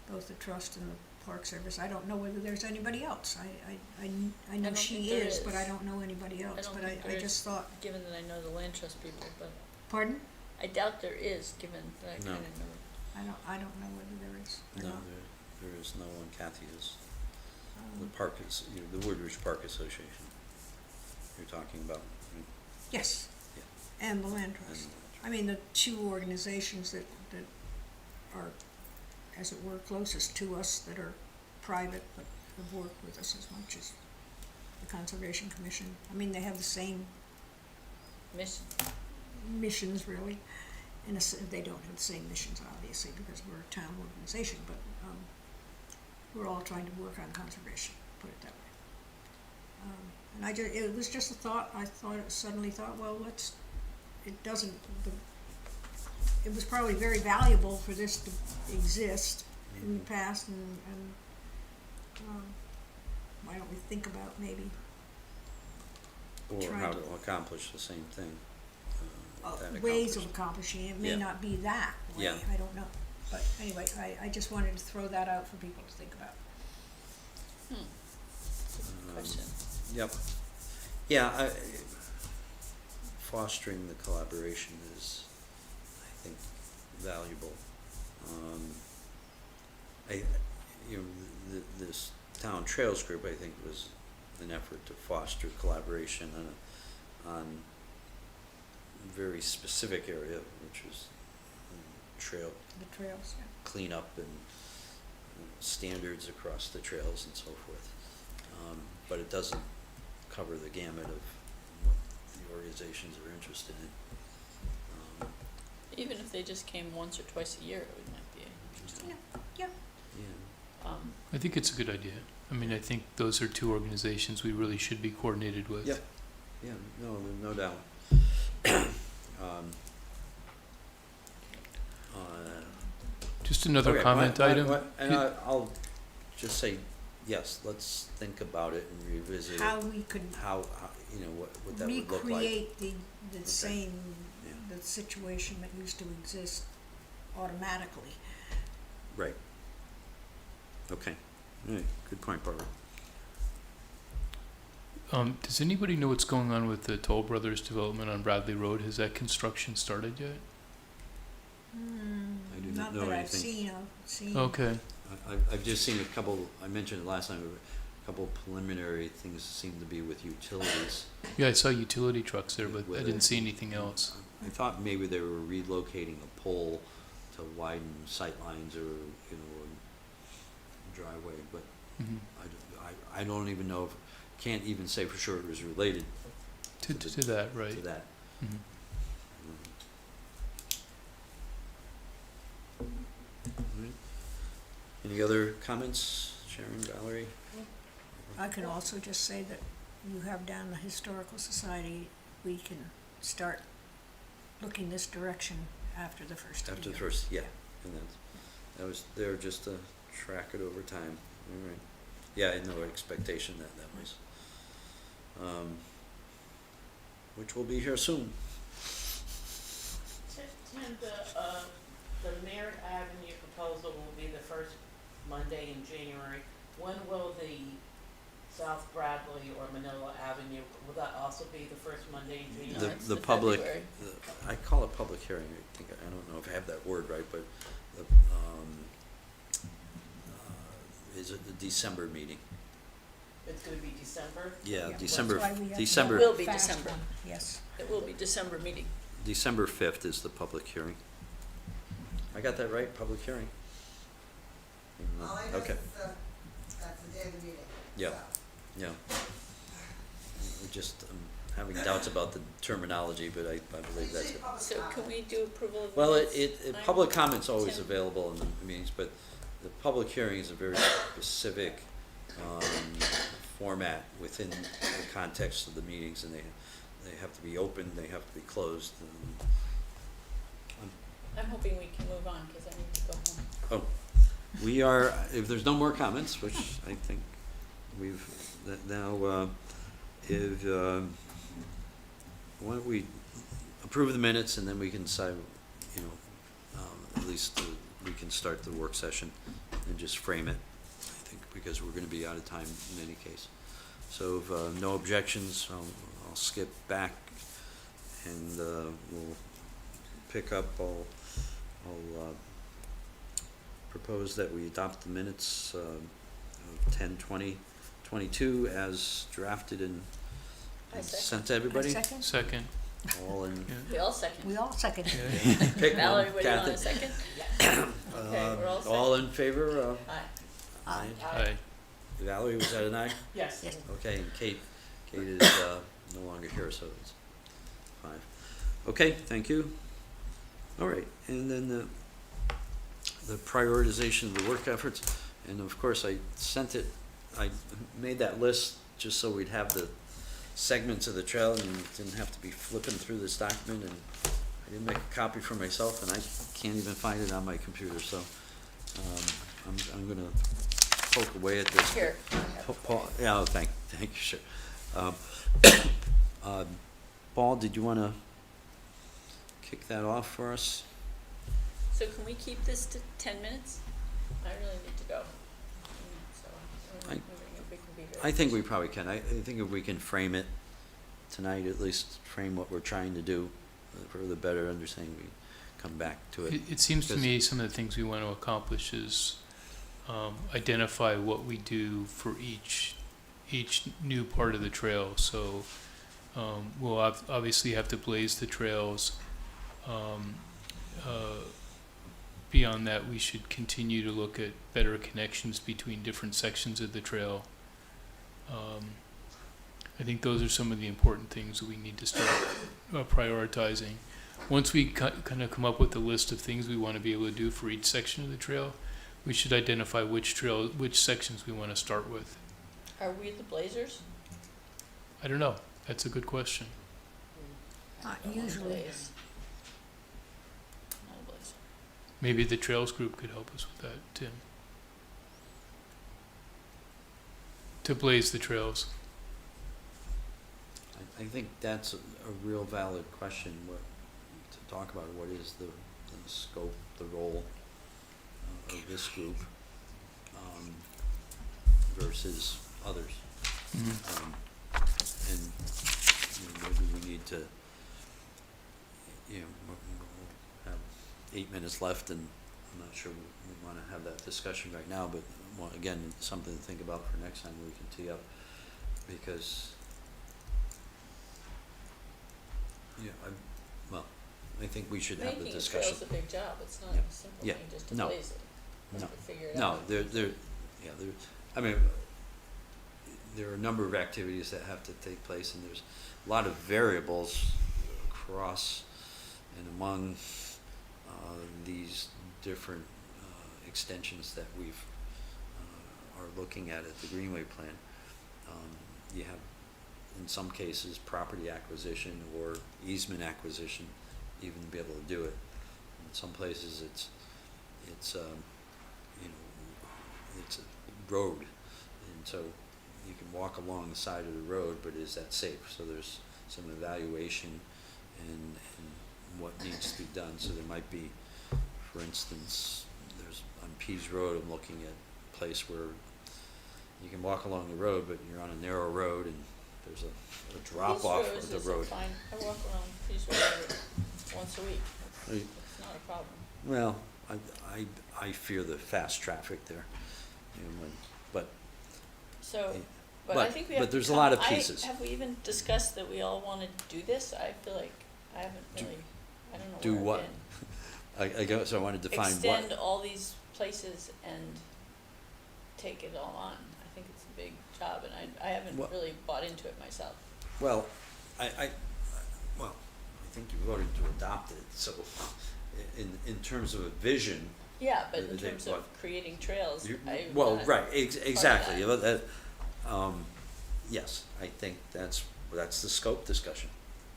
both the trust and the Park Service. I don't know whether there's anybody else. I know don't she think there is, but is. I don't know anybody else. don't But think I there just is. thought, Given that I know the land trust people, but pardon? I doubt there is, given that I No. kinda know. I don't know whether there is or no, not. there is no one. Kathy is the Um, park is the Woodbridge Park Association. You're talking about. Yes, Yeah. and the land trust. I mean, the two organizations that are, as it were, closest to us, that are private, but have worked with us as much as the Conservation Commission. I mean, they have the same Mission, missions, really. They don't have the same missions, obviously, because we're a town organization, but, we're all trying to work on conservation, put it that way. And it was just a thought, suddenly thought, well, it was probably very valuable for this to exist in the past, and why don't we think about maybe Or trying how to- to accomplish the same thing. That ways of accomplished. accomplishing it? It may Yeah. not be that way, Yeah. I don't know. But anyway, I just wanted to throw that out for people to think about. Question. Yep. Yeah, fostering the collaboration is, I think, valuable. This town trails group, I think, was an effort to foster collaboration on a very specific area, which was trail The trails, yeah. cleanup and standards across the trails and so forth. But it doesn't cover the gamut of what the organizations are interested in. Even if they just came once or twice a year, it might be interesting. Yeah, Yeah. I think it's a good idea. I mean, I think those are two organizations we really should be coordinated with. Yep. Yeah, no doubt. Just another Okay, comment item. And I'll just say, yes, let's think about it and revisit how it, we could how, what that would look like. recreate the same, Yeah. the situation that used to exist automatically. Right. Okay. All right, good point, Barbara. Does anybody know what's going on with the Toll Brothers development on Bradley Road? Has that construction started yet? I do not Not know that I've anything. seen. Okay. I've just seen a couple, I mentioned it last time, a couple preliminary things seem to be with utilities. Yeah, I saw utility trucks there, but I Whether- didn't see anything else. I thought maybe they were relocating a pole to widen sight lines or, a driveway, but Mhm. I don't even know, can't even say for sure it was related To that, right. to that. Mhm. Alright. Any other comments, Sharon, Valerie? I can also just say that you have down the Historical Society, we can start looking this direction after the first of the After the year. first, yeah, and that was there just to track it over time, alright. Yeah, I had no expectation that was, which will be here soon. Tim, the Merritt Avenue proposal will be the first Monday in January. When will the South Bradley or Manila Avenue, will that also be the first Monday in No, January? it's The the public, February. I call it public hearing, I don't know if I have that word right, but the, is it the December meeting? It's gonna be December? Yeah, Yeah, December, that's why we have to December, Will be fast December. one, yes. It will be December meeting. December 5th is the public hearing. I got that right, public hearing? All I know is, Okay, that's the day of the meeting. Yeah. so. yeah. We just, having doubts about the terminology, but I believe that's Usually it. public So can comment. we do approval of Well, minutes? public comment's always Tim. available in the meetings, but the public hearing is a very specific, format within the context of the meetings, and they have to be open, they have to be closed, and, I'm hoping we can move on, cause I need to go home. we are, if there's no more comments, which I think we've, now, why don't we approve the minutes and then we can decide, at least we can start the work session and just frame it, I think, because we're gonna be out of time in any case. So if, no objections, I'll skip back and, we'll pick up, I'll propose that we adopt the minutes, of 10/20/22 as drafted and I second. sent to everybody. Second? Second. All in, Yeah. We all second. We all second. Yeah. pick Valerie, one, what do you want, a Kathy. second? Okay, we're all set. All in favor, Aye. aye. Aye. Valerie, was that an aye? Yes. Yes. Okay, and Kate is, no longer here, so it's 5. Okay, thank you. All right, and then the prioritization of the work efforts, and of course, I made that list just so we'd have the segments of the trail and didn't have to be flipping through this document, and I didn't make a copy for myself, and I can't even find it on my computer, so, I'm gonna poke away at this. Here. Paul, yeah, oh, thank you, sure. Paul, did you wanna kick that off for us? So can we keep this to 10 minutes? I really need to go. So, I'm I- wondering if we can be very. I think we probably can. I think if we can frame it tonight, at least frame what we're trying to do for the better understanding, we come back to it. It seems to Because- me some of the things we want to accomplish is identify what we do for each new part of the trail. So we'll obviously have to blaze the trails. Beyond that, we should continue to look at better connections between different sections of the trail. I think those are some of the important things that we need to start prioritizing. Once we kind of come up with a list of things we want to be able to do for each section of the trail, we should identify which sections we want to start with. Are we the Blazers? I don't know. That's a good question. Not I don't wanna usually. blaze. Not a Blazer. Maybe the Trails group could help us with that, Tim. To blaze the trails. I think that's a real valid question, to talk about what is the scope, the role of this group versus others. And maybe we need to, we'll have 8 minutes left, and I'm not sure we want to have that discussion right now, but again, something to think about for next time we can tee up, because I think we should have the Making a discussion. trail's a big job. It's not Yeah. a simple Yeah. thing just to No. blaze it. You No. have to figure it No, out. there are a number of activities that have to take place, and there's a lot of variables across and among these different extensions that we've are looking at the Greenway plan. You have, in some cases, property acquisition or easement acquisition, even to be able to do it. In some places, it's it's a road, and so you can walk along the side of the road, but is that safe? So there's some evaluation and what needs to be done. So there might be, for instance, there's on Pease Road, I'm looking at a place where you can walk along the road, but you're on a narrow road and there's a drop off of the road. These roads is fine. I walk around these roads once a week. Right. It's not a problem. Well, I fear the fast traffic there, but So, Yeah. but I think we have But to there's a lot of come- pieces. Have we even discussed that we all wanna do this? I feel like I haven't Do- really, I don't know do where what? I've I guess I wanted to been. find what. Extend all these places and take it all on. I think it's a big job, and I haven't What- really bought into it myself. Well, I think you voted to adopt it, so in terms of a vision. Yeah, but in They- terms of what- creating trails, I Well, wanna- right, exactly, that. but that, yes, I think that's the scope discussion,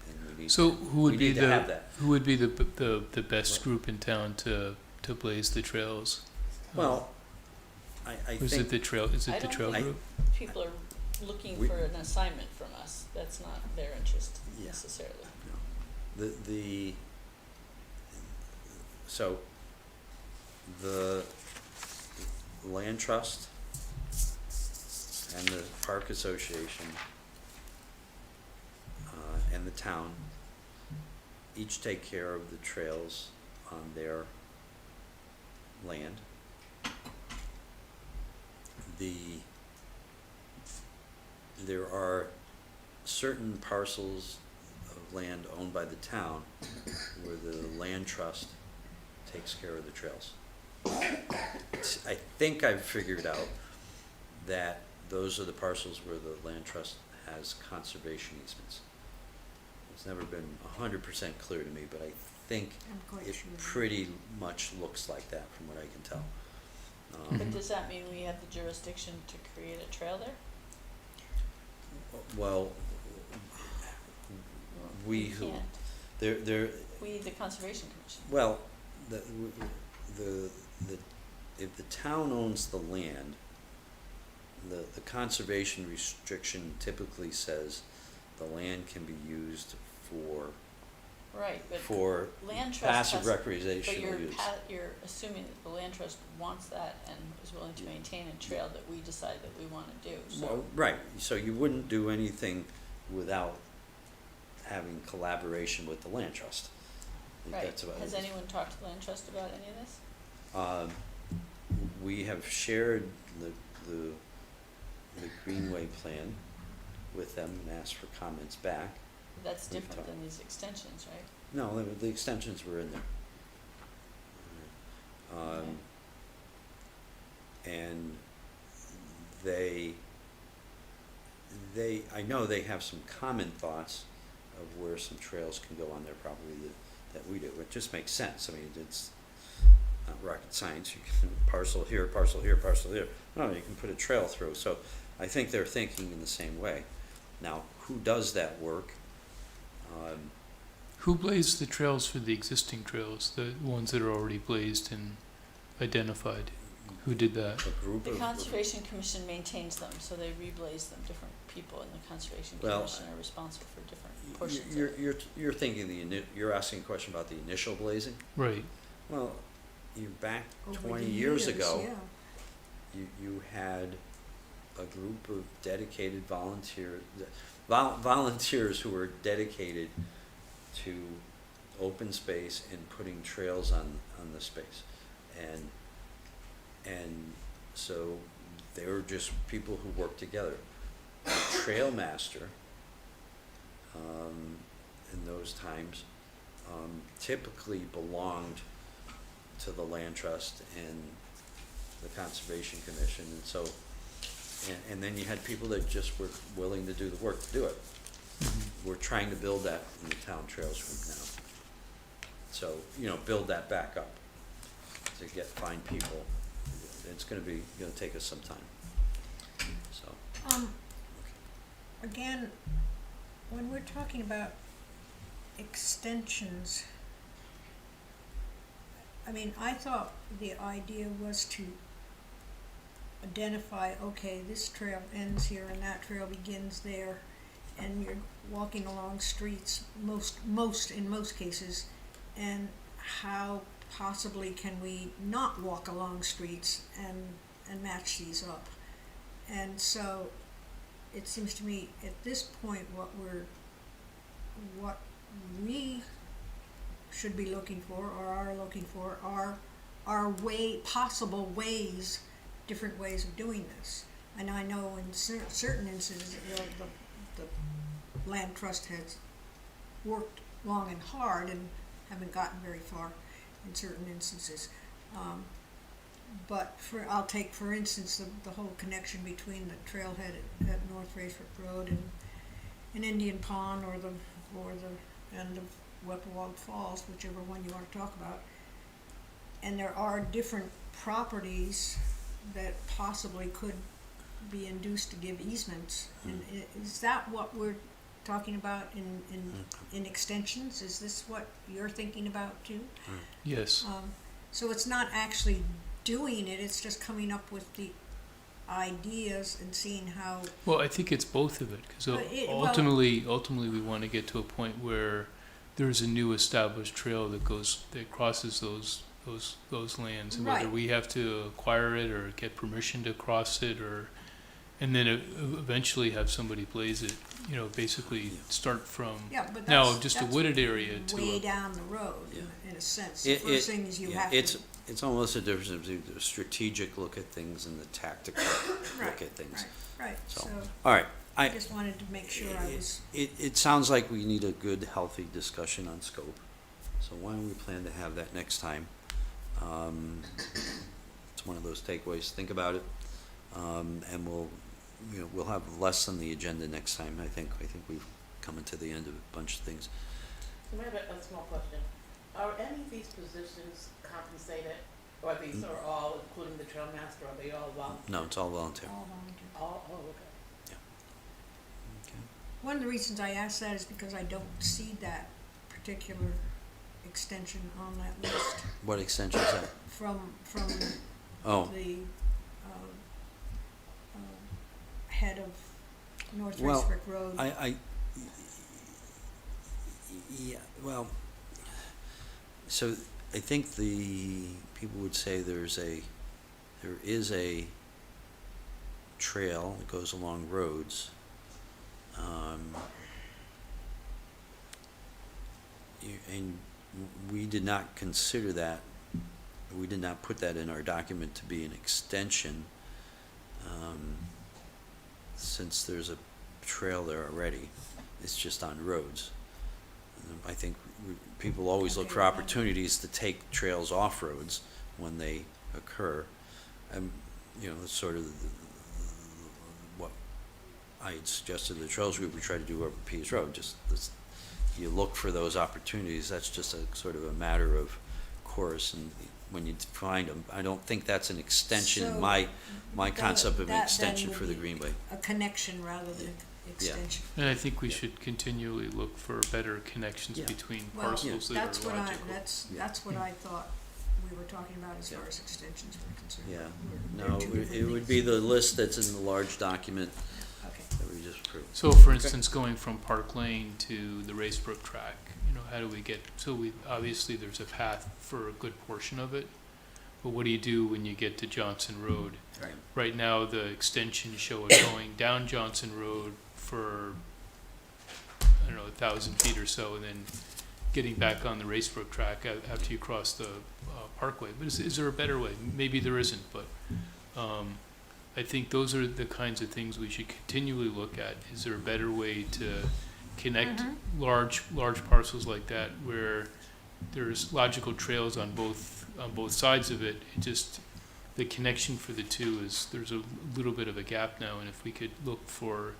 and we need. So who would we be need to have the, that. who would be the best What? group in town to blaze the trails? Well, I Is it think, the trail, is I it the don't trail think- group? People are looking We- for an assignment from us. That's not their interest Yeah. necessarily. so, the land trust and the park association and the town each take care of the trails on their land. There are certain parcels of land owned by the town where the land trust takes care of the trails. I think I've figured out that those are the parcels where the land trust has conservation easements. It's never been 100% clear to me, but I think I'm quite it sure. pretty much looks like that from what I can tell. But does that mean we have the jurisdiction to create a trail there? Well, we who, can't. there, We, the Conservation Commission. well, if the town owns the land, the conservation restriction typically says the land can be used for Right, but for land trust passive has, but recreational use. you're assuming that the land trust wants that and is willing to maintain a trail that we decide that we wanna do, so. Well, right, so you wouldn't do anything without having collaboration with the land trust. I think Right, that's about has it. anyone talked to the land trust about any of this? We have shared the Greenway plan with them and asked for comments back. That's We've different than talked. these extensions, right? No, the extensions were in there. And they, I know they have some common thoughts of where some trails can go on their property that we do. It just makes sense. I mean, it's not rocket science. You can parcel here, parcel here, parcel here. No, you can put a trail through. So I think they're thinking in the same way. Now, who does that work? Who blazed the trails for the existing trails, the ones that are already blazed and identified? Who did that? A group The of. Conservation Commission maintains them, so they reblaze them, different people in the Conservation Well, Commission are responsible for different portions of You're, it. you're thinking you're asking a question about the initial blazing? Right. Well, you back Over 20 the years ago, yeah. you had a group of dedicated volunteers who were dedicated to open space and putting trails on the space. And so they were just people who worked together. The trail master, in those times, typically belonged to the land trust and the Conservation Commission, and so, and then you had people that just were willing to do the work to do it. We're trying to build that in the town trails group now. So, build that back up to find people. It's gonna take us some time, so. Again, when we're talking about extensions, I mean, I thought the idea was to identify, okay, this trail ends here and that trail begins there, and you're walking along streets in most cases, and how possibly can we not walk along streets and match these up. And so it seems to me at this point what we should be looking for or are looking for are possible ways, different ways of doing this. And I know in certain instances the land trust has worked long and hard and haven't gotten very far in certain instances. But I'll take for instance the whole connection between the trailhead at North Racebrook Road and Indian Pond or the end of Weppawag Falls, whichever one you want to talk about. And there are different properties that possibly could be induced to give easements. And is that what we're talking about in extensions? Is this what you're thinking about too? Yes. So it's not actually doing it, it's just coming up with the ideas and seeing how. Well, I think it's both of it, because ultimately we want to get to a point where there's a new established trail that crosses those lands, and whether Right. we have to acquire it or get permission to cross it, and then eventually have somebody blaze it. Basically start from But now just a that's wooded area to way down the road Yeah. in a sense. The first thing is you have to. It's almost a difference between the strategic look at things and the tactical look at things. Right, So, so all right, I just wanted to make sure I was. It sounds like we need a good, healthy discussion on scope. So why don't we plan to have that next time? It's one of those takeaways. Think about it, and we'll have less on the agenda next time. I think we've come to the end of a bunch of things. I have a small question. Are any of these positions compensated, or these are all, including the trail master, are they all volunteer? No, it's all volunteer. All volunteer. Okay. Okay. One of the reasons I ask that is because I don't see that particular extension on that list What extension is that? from Oh, the head of North Well, Racebrook Road. yeah, well, So I think the people would say there is a trail that goes along roads. And we did not consider that, we did not put that in our document to be an extension, since there's a trail there already. It's just on roads. I think people always look Okay, for well- opportunities to take trails off roads when they occur. It's sort of what I had suggested to the Trails Group we try to do over Pease Road, you look for those opportunities. That's just a sort of a matter of course, and when you find them, I don't think that's an extension, So, my that- concept of an that then extension would for the be Greenway. A connection rather than extension. And I think we should continually look for better connections Yeah. between Well, parcels that that's are what logical. that's what I thought we were talking about as far as extensions were concerned. Yeah, They're no, two different it would things. be the list that's in the large document Okay. that we just approved. So for instance, going from Park Lane to the Racebrook track, how do we get, obviously there's a path for a good portion of it, but what do you do when you get to Johnson Road? Right. Right now, the extensions show it going down Johnson Road for, 1,000 feet or so, and then getting back on the Racebrook track after you cross the Parkway. But is there a better way? Maybe there isn't, but I think those are the kinds of things we should continually look at. Is there a better way to connect large parcels like that where there's logical trails on both sides of it? The connection for the two there's a little bit of a gap now, and if we could look for,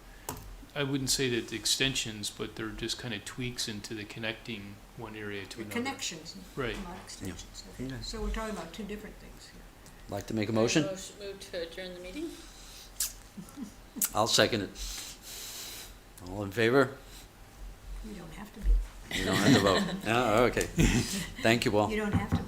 I wouldn't say that the extensions, but they're just kind of tweaks into the connecting one area to The another. connections, Right. not extensions. Okay. Okay. So we're talking about two different things here. Like to make a motion? Move to adjourn the meeting? I'll second it. All in favor? You don't have to be. You don't have to vote. Oh, okay. Thank you all. You don't have to.